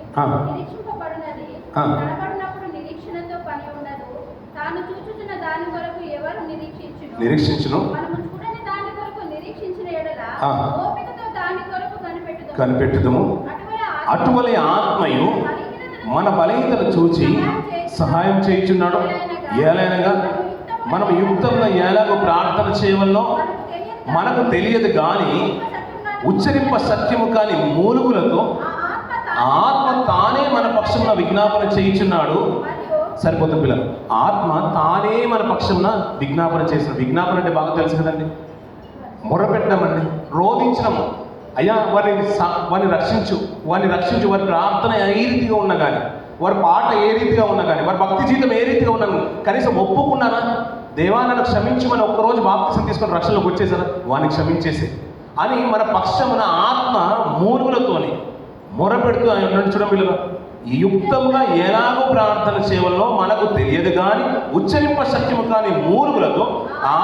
నిరీక్షింపబడినది కనబడినప్పుడు నిరీక్షణతో పని ఉండదు. తాను చూచుచున్న దాని కొరకు ఎవరు నిరీక్షించును. మనము చూడని దాని కొరకు నిరీక్షించిన ఎడల ఓపికతో దాని కొరకు కనిపెట్టుదుము. అటువలే ఆత్మయు మన బలహీనతను చూచి సహాయం చేయుచున్నాడు. ఏలైనగా మనం యుక్తంగా ఎలాగో ప్రార్థన చేయవల్లో మనకు తెలియదు కానీ ఉచ్చరింప సత్యము కాని మూలుగులతో ఆత్మ తానే మన పక్షమున విజ్ఞాపన చేయుచున్నాడు. సరిపోతుంది పిల్లలు. ఆత్మ తానే మన పక్షమున విజ్ఞాపన చేసిన. విజ్ఞాపన అంటే బాగా తెలుసు కదండి. మొరపెట్టమండి, రోధించడము. అయ్యా వారిని రక్షించు, వారి ప్రార్థన ఏ రీతిగా ఉన్నా కానీ, వారి పాట ఏ రీతిగా ఉన్నా కానీ, వారి భక్తి జీవితం ఏ రీతిగా ఉన్నాను కనీసం ఒప్పుకున్నానా, దేవా నన్ను క్షమించమని ఒక్కరోజు బాప్తిసం తీసుకొని రక్షణలోకి వచ్చేసారా, వారిని క్షమించేసే అని మన పక్షమున ఆత్మ మూలుగులతోని మొరపెడుతూ నడుచడం విలువ. యుక్తంగా ఎలాగో ప్రార్థన చేయవల్లో మనకు తెలియదు కానీ ఉచ్చరింప సత్యము కానీ మూలుగులతో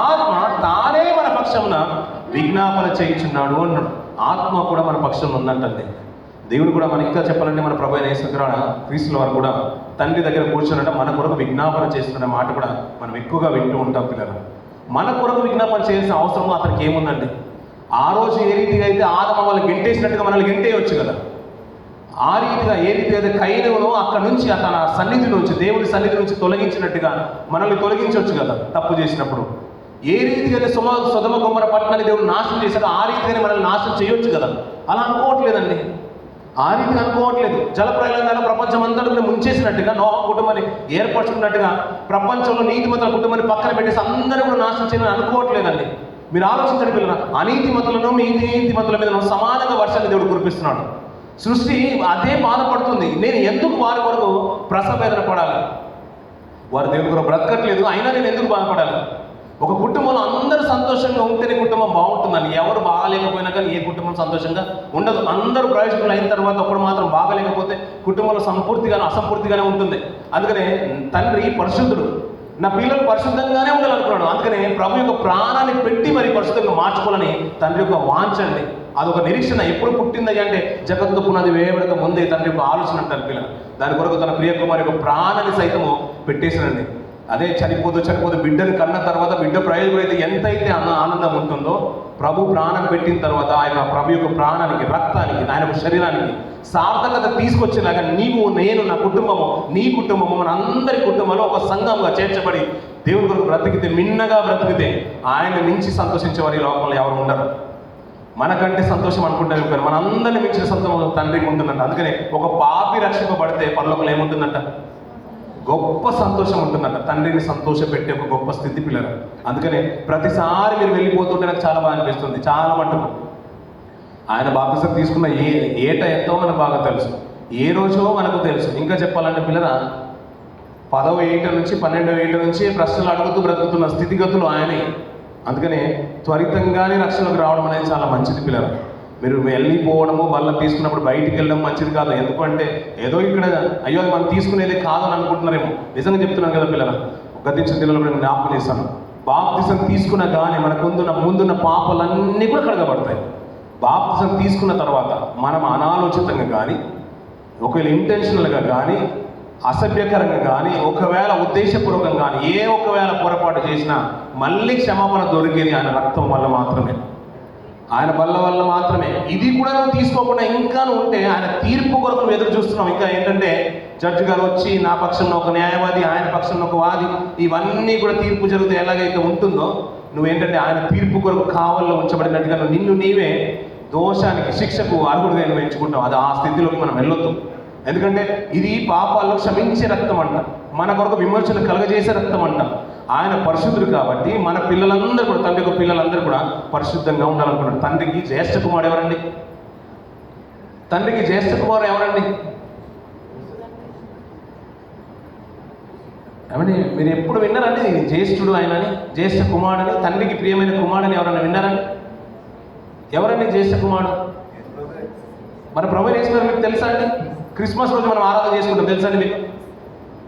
ఆత్మ తానే మన పక్షమున విజ్ఞాపన చేయించున్నాడు అన్నాడు. ఆత్మ కూడా మన పక్షంలో ఉందంటే దేవుడు కూడా మనకి ఇంకా చెప్పాలంటే మన ప్రభు అయిన యేసుక్రీస్తు క్రీస్తుల వారు కూడా తండ్రి దగ్గర కూర్చున్నట్టు మన కొరకు విజ్ఞాపన చేస్తున్న మాట కూడా మనం ఎక్కువగా వింటూ ఉంటాం పిల్లలు. మన కొరకు విజ్ఞాపన చేయాల్సిన అవసరం అతనికి ఏముందండి? ఆ రోజు ఏ రీతిగా అయితే ఆదమ వాళ్ళు గెంటేసినట్టుగా మనల్ని గెంటేయవచ్చు కదా, ఆ రీతిగా ఏ రీతి అయితే కైనవును అక్కడ నుంచి తన సన్నిధి నుంచి, దేవుడి సన్నిధి నుంచి తొలగించినట్టుగా మనల్ని తొలగించవచ్చు కదా తప్పు చేసినప్పుడు. ఏ రీతిగా అయితే సొదమ గొమొర్రా పట్టణాన్ని దేవుడు నాశనం చేశాడో ఆ రీతిగానే మనల్ని నాశనం చేయొచ్చు కదా. అలా అనుకోవట్లేదండి, ఆ రీతిగా అనుకోవట్లేదు. జలప్రలయంలో ప్రపంచం అంతా కూడా ముంచేసినట్టుగా, నోహ కుటుంబాన్ని ఏర్పరచుకున్నట్టుగా ప్రపంచంలో నీతిమంతుల కుటుంబాన్ని పక్కన పెట్టేసి అందరూ కూడా నాశనం చేయాలని అనుకోవట్లేదండి. మీరు ఆలోచించండి పిల్లలు, అనీతిమంతులను నీతిమంతుల మీద సమానంగా వర్షాన్ని దేవుడు కురిపిస్తున్నాడు. సృష్టి అదే బాధపడుతుంది. నేను ఎందుకు వారి వరకు ప్రసవేదన పడాలి? వారి దేవుడి కొరకు బ్రతకట్లేదు, అయినా నేను ఎందుకు బాధపడాలి? ఒక కుటుంబంలో అందరూ సంతోషంగా ఉంటేనే కుటుంబం బాగుంటుందని. ఎవరు బాగాలేకపోయినా కానీ ఏ కుటుంబం సంతోషంగా ఉండదు. అందరూ ప్రయోజకులు అయిన తర్వాత ఒకడు మాత్రం బాగాలేకపోతే కుటుంబంలో సంపూర్తిగానే అసంపూర్తిగానే ఉంటుంది. అందుకనే తండ్రి పరిశుద్ధుడు, నా పిల్లలు పరిశుద్ధంగానే ఉండాలనుకున్నాడు. అందుకనే ప్రభు యొక్క ప్రాణాన్ని పెట్టి మరి పరిశుద్ధంగా మార్చుకోవాలని తండ్రి యొక్క వాంఛండి. అదొక నిరీక్షణ. ఎప్పుడు పుట్టింది అంటే జగత్తు పునాది వేయబడక ముందే తండ్రి యొక్క ఆలోచన అంటారు పిల్లలు. దాని కొరకు తన ప్రియకుమారి యొక్క ప్రాణాన్ని సైతము పెట్టేశానండి. అదే చనిపోదు బిడ్డను కన్న తర్వాత బిడ్డ ప్రయోజకుడైతే ఎంతైతే ఆనందం ఉంటుందో, ప్రభు ప్రాణం పెట్టిన తర్వాత ఆయన ప్రభు యొక్క ప్రాణానికి, రక్తానికి, ఆయన యొక్క శరీరానికి సార్థకత తీసుకొచ్చేలాగా నీవు, నేను, నా కుటుంబము, నీ కుటుంబము, మన అందరి కుటుంబంలో ఒక సంఘంగా చేర్చబడి దేవుని కొరకు బ్రతికితే, మిన్నగా బ్రతికితే ఆయన మించి సంతోషించేవారు ఈ లోకంలో ఎవరు ఉండరు. మనకంటే సంతోషం అనుకుంటాం కానీ మనందరినీ మించిన సంతోషం తండ్రికి ఉంటుందంట. అందుకనే ఒక పాపి రక్షింపబడితే పరలోకంలో ఏముంటుందంట? గొప్ప సంతోషం ఉంటుందంట. తండ్రిని సంతోషపెట్టే ఒక గొప్ప స్థితి పిల్లలు. అందుకనే ప్రతిసారి మీరు వెళ్ళిపోతుంటే నాకు చాలా బాగా అనిపిస్తుంది. చాలా మటుకు ఆయన బాప్తిసం తీసుకున్న ఏట ఎంతో మనకు బాగా తెలుసు, ఏ రోజో మనకు తెలుసు. ఇంకా చెప్పాలంటే పిల్లల 10వ ఏట నుంచి 12వ ఏట నుంచి ప్రశ్నలు అడుగుతూ బ్రతుకుతున్న స్థితిగతులు ఆయనే. అందుకనే త్వరితంగానే రక్షణకు రావడం అనేది చాలా మంచిది పిల్లలు. మీరు వెళ్ళిపోవడము, వాళ్ళని తీసుకున్నప్పుడు బయటికి వెళ్ళడం మంచిది కాదు. ఎందుకంటే ఏదో ఇక్కడ అయ్యో అది మనం తీసుకునేది కాదని అనుకుంటున్నారేమో. నిజంగా చెప్తున్నాను కదా పిల్లలు, గతించిన దినాల్లో నేను జ్ఞాపకం చేస్తాను. బాప్తిసం తీసుకున్న కానీ మనకు ముందున్న పాపలన్నీ కూడా కడగబడతాయి. బాప్తిసం తీసుకున్న తర్వాత మనం అనాలోచితంగా కానీ, ఒకవేళ ఇంటెన్షనల్గా కానీ, అసభ్యకరంగా కానీ, ఒకవేళ ఉద్దేశపూర్వకంగా కానీ ఒకవేళ పొరపాటు చేసినా మళ్ళీ క్షమాపణ దొరికేది ఆయన రక్తం వల్ల మాత్రమే, ఆయన బల్ల వల్ల మాత్రమే. ఇది కూడా నువ్వు తీసుకోకుండా ఇంకా ఉంటే ఆయన తీర్పు కొరకు నువ్వు ఎదురు చూస్తున్నావు. ఇంకా ఏంటంటే జడ్జి గారు వచ్చి నా పక్షంలో ఒక న్యాయవాది, ఆయన పక్షంలో ఒక వాది, ఇవన్నీ కూడా తీర్పు జరిగితే ఎలాగైతే ఉంటుందో, నువ్వేంటంటే ఆయన తీర్పు కొరకు కావల్లో ఉంచబడినట్టుగా నిన్ను నీవే దోషానికి, శిక్షకు అర్హుడిగా నువ్వు ఎంచుకుంటావు. అది ఆ స్థితిలోకి మనం వెళ్ళొద్దు. ఎందుకంటే ఇది పాపాల్లో క్షమించే రక్తం అంట, మన కొరకు విమర్శలు కలగజేసే రక్తం అంట. ఆయన పరిశుద్ధుడు కాబట్టి మన పిల్లలందరూ కూడా, తండ్రి యొక్క పిల్లలందరూ కూడా పరిశుద్ధంగా ఉండాలనుకున్నాడు. తండ్రికి జ్యేష్ఠ కుమారుడు ఎవరండి? తండ్రికి జ్యేష్ఠ కుమారుడు ఎవరండి? ఏమండి మీరు ఎప్పుడు విన్నారండి జ్యేష్ఠుడు ఆయనని, జ్యేష్ఠ కుమారుడని, తండ్రికి ప్రియమైన కుమారుడని ఎవరన్నా విన్నారండి? ఎవరండి జ్యేష్ఠ కుమారుడు? మన ప్రభు యేసు మీకు తెలుసా అండి? క్రిస్మస్ రోజు మనం ఆరాధన చేసుకుంటాం, తెలుసా అండి మీకు?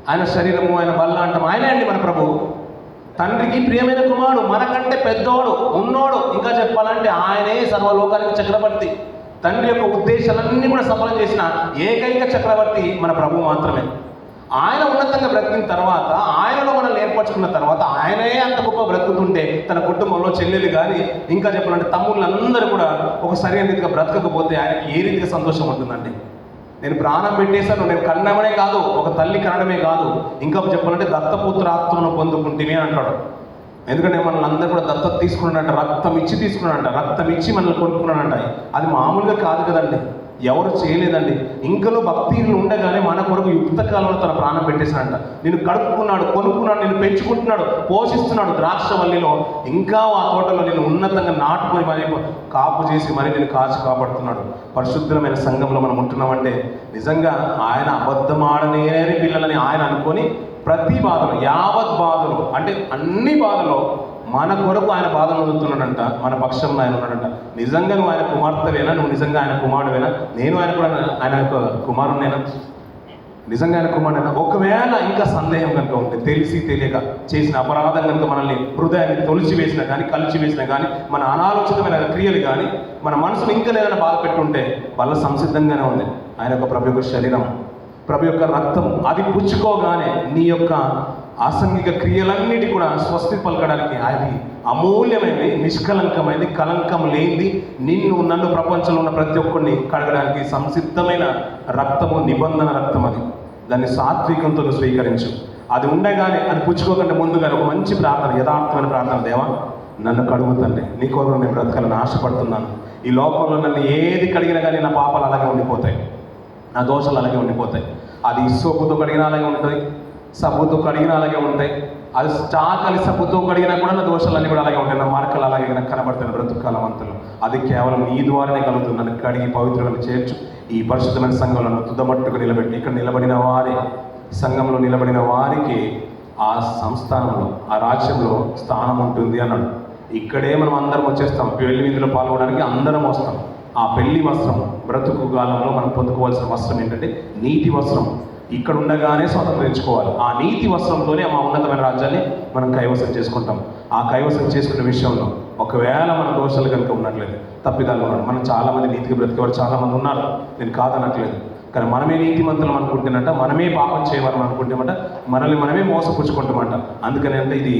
ఆయన శరీరము, ఆయన బల్ల అంటాం, ఆయనే అండి మన ప్రభు. తండ్రికి ప్రియమైన కుమారుడు, మనకంటే పెద్దోడు ఉన్నోడు, ఇంకా చెప్పాలంటే ఆయనే సర్వలోకానికి చక్రవర్తి. తండ్రి యొక్క ఉద్దేశాలన్నీ కూడా సఫలం చేసిన ఏకైక చక్రవర్తి మన ప్రభు మాత్రమే. ఆయన ఉన్నతంగా బ్రతికిన తర్వాత, ఆయనలో మనల్ని ఏర్పరచుకున్న తర్వాత, ఆయనే అంత గొప్ప బ్రతుకుతుంటే తన కుటుంబంలో చెల్లెలు కానీ ఇంకా చెప్పాలంటే తమ్ముళ్ళందరూ కూడా ఒక సరైన రీతిగా బ్రతకకపోతే ఆయనకి ఏ రీతిగా సంతోషం ఉంటుందండి? నేను ప్రాణం పెట్టేశాను, నేను కన్నమనే కాదు, ఒక తల్లి కనడమే కాదు, ఇంకా చెప్పాలంటే దత్తపుత్రాత్మను పొందుకుంటేనే అంటాడు. ఎందుకంటే మనల్ని అందరూ కూడా దత్తత తీసుకున్నాడంట, రక్తం ఇచ్చి తీసుకున్నాడంట, రక్తం ఇచ్చి మనల్ని కొనుక్కున్నాడంట. అది మామూలుగా కాదు కదండి, ఎవరు చేయలేదండి. ఇంకలో భక్తిలు ఉండగానే మన కొరకు యుక్త కాలంలో తన ప్రాణం పెట్టేశాడంట. నేను కడుక్కున్నాడు, కొనుక్కున్నాడు, నేను పెంచుకుంటున్నాడు, పోషిస్తున్నాడు ద్రాక్షవల్లిలో. ఇంకా ఆ తోటలో నేను ఉన్నతంగా నాటుకొని మరి కాపు చేసి మరి నేను కాచి కాపాడుతున్నాడు. పరిశుద్ధమైన సంఘంలో మనం ఉంటున్నామంటే నిజంగా ఆయన అబద్ధమాడనే పిల్లలని ఆయన అనుకొని ప్రతి బాధలు, యావత్ బాధలు అంటే అన్ని బాధలో మన కొరకు ఆయన బాధలు పొందుతున్నాడంట, మన పక్షంలో ఆయన ఉన్నాడంట. నిజంగా నువ్వు ఆయన కుమార్తెవేనా? నువ్వు నిజంగా ఆయన కుమారుడువేనా? నేను ఆయన కూడా ఆయన యొక్క కుమారునేనా? నిజంగా ఆయన కుమారుడేనా? ఒకవేళ ఇంకా సందేహం కనుక ఉంటే, తెలిసి తెలియక చేసిన అపరాధం కనుక మనల్ని హృదయాన్ని తొలిచివేసినా కానీ, కలిచివేసినా కానీ, మన అనాలోచితమైన క్రియలు కానీ మన మనసును ఇంకా ఏదైనా బాధ పెట్టుంటే వాళ్ళ సంసిద్ధంగానే ఉంది. ఆయన యొక్క ప్రభు యొక్క శరీరం, ప్రభు యొక్క రక్తం అది పుచ్చుకోగానే నీ యొక్క ఆసంగిక క్రియలన్నిటి కూడా స్వస్తి పలకడానికి అది అమూల్యమైనది, నిష్కలంకమైనది, కలంకం లేనిది, నిన్ను నన్ను ప్రపంచంలో ఉన్న ప్రతి ఒక్కరిని కడగడానికి సంసిద్ధమైన రక్తము, నిబంధన రక్తం. అది దాన్ని సాత్వికంతో స్వీకరించు. అది ఉండగానే, అది పుచ్చుకోకుండా ముందుగానే ఒక మంచి ప్రార్థన, యథార్థమైన ప్రార్థన. దేవా నన్ను కడుగుతండి, నీ కొరకు నేను బ్రతకాలని ఆశపడుతున్నాను. ఈ లోకంలో నన్ను ఏది కడిగినా కానీ నా పాపాలు అలాగే ఉండిపోతాయి, నా దోషాలు అలాగే ఉండిపోతాయి. అది సోపుతో కడిగినా అలాగే ఉంటుంది, సబ్బుతో కడిగినా అలాగే ఉంటాయి. అది చాకలి సబ్బుతో కడిగినా కూడా నా దోషాలన్నీ కూడా అలాగే ఉంటాయి, నా మార్కలు అలాగే నాకు కనబడుతున్న బ్రతుకాలం అంతలో. అది కేవలం నీ ద్వారానే కలుగుతుంది. నన్ను కడిగి పవిత్రమైన చేర్చు. ఈ పరిశుద్ధమైన సంఘంలో తుదమట్టుకు నిలబెట్టి ఇక్కడ నిలబడిన వారి సంఘంలో నిలబడిన వారికి ఆ సంస్థానంలో, ఆ రాజ్యంలో స్థానం ఉంటుంది అన్నాడు. ఇక్కడే మనం అందరం వచ్చేస్తాం, పెళ్లి విందులో పాల్గొనడానికి అందరం వస్తాం. ఆ పెళ్లి వస్త్రం, బ్రతుకు కాలంలో మనం పొందుకోవాల్సిన వస్త్రం ఏంటంటే నీతి వస్త్రం. ఇక్కడ ఉండగానే స్వతంత్రించుకోవాలి. ఆ నీతి వస్త్రంతోనే మా ఉన్నతమైన రాజ్యాన్ని మనం కైవసం చేసుకుంటాం. ఆ కైవసం చేసుకునే విషయంలో ఒకవేళ మన దోషాలు కనుక ఉన్నట్లేదు, తప్పిదాలు ఉన్నాడు, మనం చాలామంది నీతికి బ్రతికేవారు చాలామంది ఉన్నారు, నేను కాదనట్లేదు. కానీ మనమే నీతిమంతులం అనుకుంటేనంట, మనమే పాపం చేయవాలని అనుకుంటేమంట, మనల్ని మనమే మోసపుచ్చుకుంటామంట. అందుకని అంటే ఇది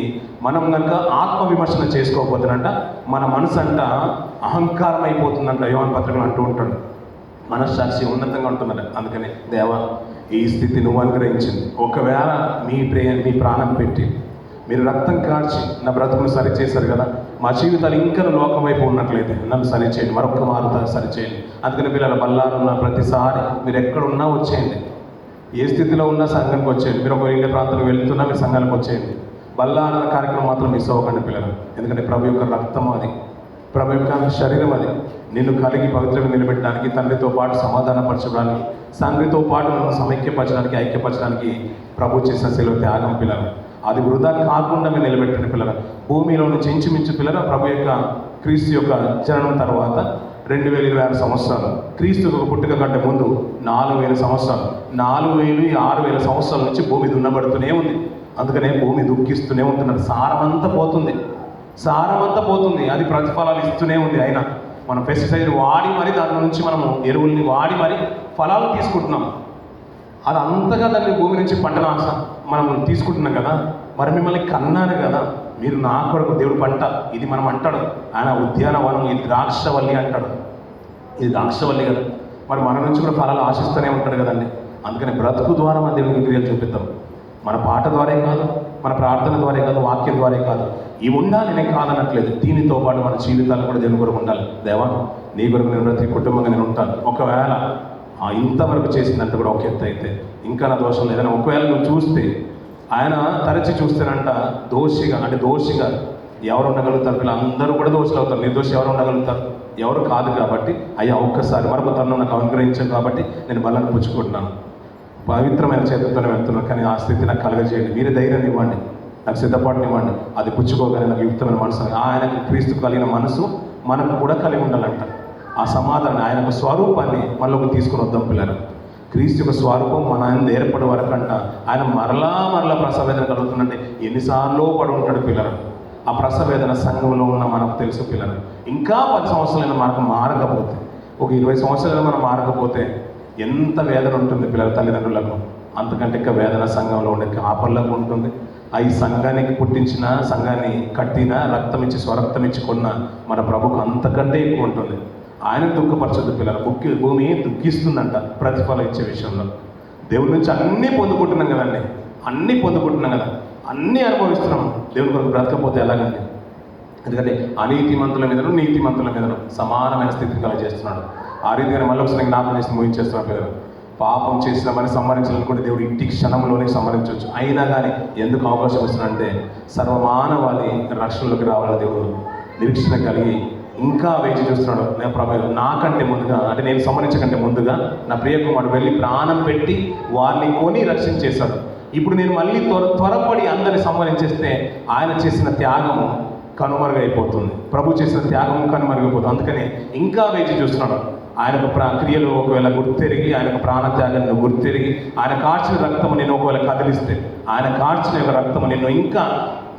మనం కనుక ఆత్మవిమర్శన చేసుకోకపోతేనంట మన మనసు అంట అహంకారం అయిపోతుందంట. యోహాను పత్రికలు అంటూ ఉంటాడు, మనస్సాక్షి ఉన్నతంగా ఉంటుందంట. అందుకని దేవా ఈ స్థితి నువ్వు అనుగ్రహించింది. ఒకవేళ మీ ప్రాణం పెట్టి మీరు రక్తం కార్చి నా బ్రతుకును సరిచేశారు కదా, మా జీవితాలు ఇంకా లోకం వైపు ఉన్నట్లయితే నన్ను సరిచేయండి, మరొక మారుతా సరిచేయండి. అందుకని పిల్లల బల్లారున్న ప్రతిసారి మీరు ఎక్కడున్నా వచ్చేయండి, ఏ స్థితిలో ఉన్నా సంఘానికి వచ్చేయండి. మీరు ఒక ఇండియా ప్రాంతానికి వెళ్తున్నా మీరు సంఘానికి వచ్చేయండి. బల్లారున్న కార్యక్రమం మాత్రం మిస్ అవ్వకండి పిల్లలు. ఎందుకంటే ప్రభు యొక్క రక్తం అది, ప్రభు యొక్క శరీరం అది నిన్ను కలిగి పవిత్రంగా నిలబెట్టడానికి, తండ్రితో పాటు సమాధానపరచడానికి, తండ్రితో పాటు నన్ను సమైక్యపరచడానికి, ఐక్యపరచడానికి ప్రభు చేసిన సెలవు త్యాగం పిల్లలు. అది వృధా కాకుండా మీరు నిలబెట్టిన పిల్లలు. భూమిలో నుంచి ఇంచుమించు పిల్లలు ప్రభు యొక్క క్రీస్తు యొక్క జననం తర్వాత 2026 సంవత్సరాలు, క్రీస్తు ఒక పుట్టుక కంటే ముందు 4000 సంవత్సరాలు, 4000 6000 సంవత్సరాల నుంచి భూమి దున్నబడుతూనే ఉంది. అందుకనే భూమి దుఃఖిస్తూనే ఉంటున్నది. సారమంతా పోతుంది, అది ప్రతిఫలాలు ఇస్తూనే ఉంది. అయినా మనం పెస్టిసైడ్ వాడి మరి దాని నుంచి మనము ఎరువుల్ని వాడి మరి ఫలాలు తీసుకుంటున్నాం. అది అంతగా దాన్ని భూమి నుంచి పంటను మనం తీసుకుంటున్నాం కదా. మరి మిమ్మల్ని కన్నాను కదా, మీరు నా కొరకు దేవుడు పంట, ఇది మనం అంటాడు. ఆయన ఉద్యానవనం, ఇది ద్రాక్షవల్లి అంటాడు, ఇది ద్రాక్షవల్లి కదా. మరి మన నుంచి కూడా ఫలాలు ఆశిస్తూనే ఉంటాడు కదండి. అందుకని బ్రతుకు ద్వారా మన దేవునికి క్రియలు చూపిద్దాం. మన పాట ద్వారే కాదు, మన ప్రార్థన ద్వారే కాదు, వాక్యం ద్వారే కాదు. ఇవి ఉండాలి, నేను కాదనట్లేదు. దీనితో పాటు మన జీవితాలు కూడా దేవుని కొరకు ఉండాలి. దేవా నీ కొరకు నేను ప్రతి కుటుంబంగా నేను ఉంటాను. ఒకవేళ ఇంతవరకు చేసిందంటే కూడా ఒక ఎత్తు అయితే ఇంకా నా దోషం లేదని ఒకవేళ నువ్వు చూస్తే, ఆయన తరచి చూస్తేనంట దోషిగా ఎవరు ఉండగలుగుతారు? వీళ్ళందరూ కూడా దోషులు అవుతారు. నిర్దోషి ఎవరు ఉండగలుగుతారు? ఎవరు కాదు. కాబట్టి అయ్యా ఒక్కసారి మరొక తరుణం నాకు అనుగ్రహించాను కాబట్టి నేను బలాన్ని పుచ్చుకుంటున్నాను, పవిత్రమైన చేతులతోనే వెళ్తున్నాను. కానీ ఆ స్థితి నాకు కలగజేయండి, మీరే ధైర్యాన్ని ఇవ్వండి, నాకు సిద్ధపాటుని ఇవ్వండి. అది పుచ్చుకోగానే నాకు యుక్తమైన మనసు, ఆయనకు క్రీస్తు కలిగిన మనసు మనకు కూడా కలిగి ఉండాలంట. ఆ సమాధానం, ఆయన యొక్క స్వరూపాన్ని మనలోకి తీసుకుని వద్దాం పిల్లలు. క్రీస్తు యొక్క స్వరూపం మన ఆయన ఏర్పడే వరకు అంట ఆయన మరలా ప్రసవేదన కలుగుతుందంటే ఎన్నిసార్లు పడి ఉంటాడు పిల్లలు. ఆ ప్రసవ వేదన సంఘంలో ఉన్న మనకు తెలుసు పిల్లలు. ఇంకా 10 సంవత్సరాలైనా మనకు మారకపోతే, ఒక 20 సంవత్సరాలైనా మనం మారకపోతే ఎంత వేదన ఉంటుంది పిల్లల తల్లిదండ్రులకు. అంతకంటే ఇంకా వేదన సంఘంలో ఉండే కాపర్లకు ఉంటుంది. ఈ సంఘానికి పుట్టించిన, సంఘాన్ని కట్టిన, రక్తం ఇచ్చి స్వరక్తం ఇచ్చి కొన్న మన ప్రభుకు అంతకంటే ఎక్కువ ఉంటుంది. ఆయన దుఃఖపరచదు పిల్లలు. భూమి దుఃఖిస్తుందంట ప్రతిఫలం ఇచ్చే విషయంలో. దేవుడి నుంచి అన్నీ పొందుకుంటున్నాం కదండి, అన్నీ పొందుకుంటున్నాం కదా, అన్నీ అనుభవిస్తున్నాం. దేవుడి కొరకు బ్రతకపోతే ఎలాగండి? ఎందుకంటే అనీతిమంతుల మీదను నీతిమంతుల మీదను సమానమైన స్థితిని కలగజేస్తున్నాడు. ఆ రీతిగా మళ్ళీ ఒకసారి జ్ఞాపకం చేసి ముగించేస్తున్నాడు పిల్లలు. పాపం చేసినామని సంహరించాలనుకుంటే దేవుడు ఇంటి క్షణంలోనే సంహరించవచ్చు. అయినా కానీ ఎందుకు అవకాశం వస్తుందంటే సర్వమానవాళి రక్షణలోకి రావాలని దేవుడు నిరీక్షణ కలిగి ఇంకా వేచి చూస్తున్నాడు. నేను ప్రభు నాకంటే ముందుగా, అంటే నేను సంహరించకంటే ముందుగా నా ప్రియకుమారుడు వెళ్ళి ప్రాణం పెట్టి వారిని కొని రక్షించేశాడు. ఇప్పుడు నేను మళ్ళీ త్వరపడి అందరిని సంహరించేస్తే ఆయన చేసిన త్యాగము కనుమరుగైపోతుంది. ప్రభు చేసిన త్యాగము కనుమరుగైపోతుంది. అందుకని ఇంకా వేచి చూస్తున్నాడు. ఆయనకు క్రియలు ఒకవేళ గుర్తెరిగి, ఆయనకు ప్రాణత్యాగాన్ని గుర్తెరిగి, ఆయన కార్చిన రక్తము నేను ఒకవేళ కదిలిస్తే, ఆయన కార్చిన యొక్క రక్తము నిన్ను ఇంకా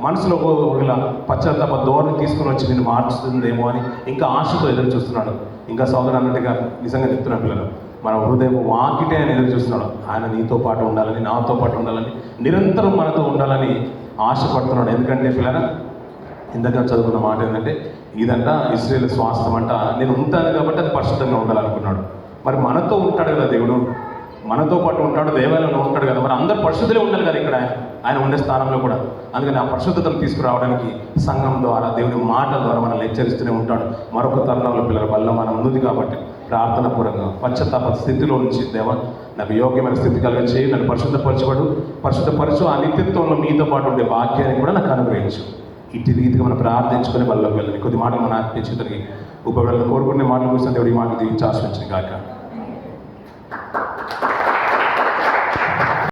మనసులో ఒకవేళ పశ్చాత్తాప ధోరణి తీసుకుని వచ్చి నేను మార్చుతుందేమో అని ఇంకా ఆశతో ఎదురు చూస్తున్నాడు. ఇంకా సోదరు అన్నట్టుగా నిజంగా చెప్తున్న పిల్లలు, మన హృదయం వాకిటే ఆయన ఎదురు చూస్తున్నాడు. ఆయన నీతో పాటు ఉండాలని, నాతో పాటు ఉండాలని, నిరంతరం మనతో ఉండాలని ఆశపడుతున్నాడు. ఎందుకంటే పిల్లల ఇందాక చదువుకున్న మాట ఏంటంటే, ఇదంట ఇశ్రాయేలు స్వాస్థ్యం అంట, నేను ఉంటాను కాబట్టి అది పరిశుద్ధంగా ఉండాలనుకున్నాడు. మరి మనతో ఉంటాడు కదా దేవుడు, మనతో పాటు ఉంటాడు, దేవాలయంలో ఉంటాడు కదా, మరి అందరు పరిశుద్ధులే ఉండాలి కదా ఇక్కడ ఆయన ఉండే స్థానంలో కూడా. అందుకని ఆ పరిశుద్ధతను తీసుకురావడానికి సంఘం ద్వారా, దేవుని మాట ద్వారా మనల్ని హెచ్చరిస్తూనే ఉంటాడు. మరొక తరుణంలో పిల్లల వల్ల మనం ఉంది కాబట్టి ప్రార్థన పూర్వకంగా పశ్చాత్తాప స్థితిలో నుంచి, దేవా నాకు యోగ్యమైన స్థితి కలిగ చేయి, నన్ను పరిశుద్ధపరచు, ఆ నిత్యత్వంలో మీతో పాటు ఉండే భాగ్యాన్ని కూడా నాకు అనుగ్రహించు. ఇటు రీతిగా మనం ప్రార్థించుకొని బల్లోకి వెళ్ళాలి. కొద్ది మాటలు మన ఆత్మీయ చిత్రానికి ఉపయోగాలను కోరుకునే మాటలు కూర్చొని దేవుడి మాటలు దీవించి ఆశ్రయించిన కాక.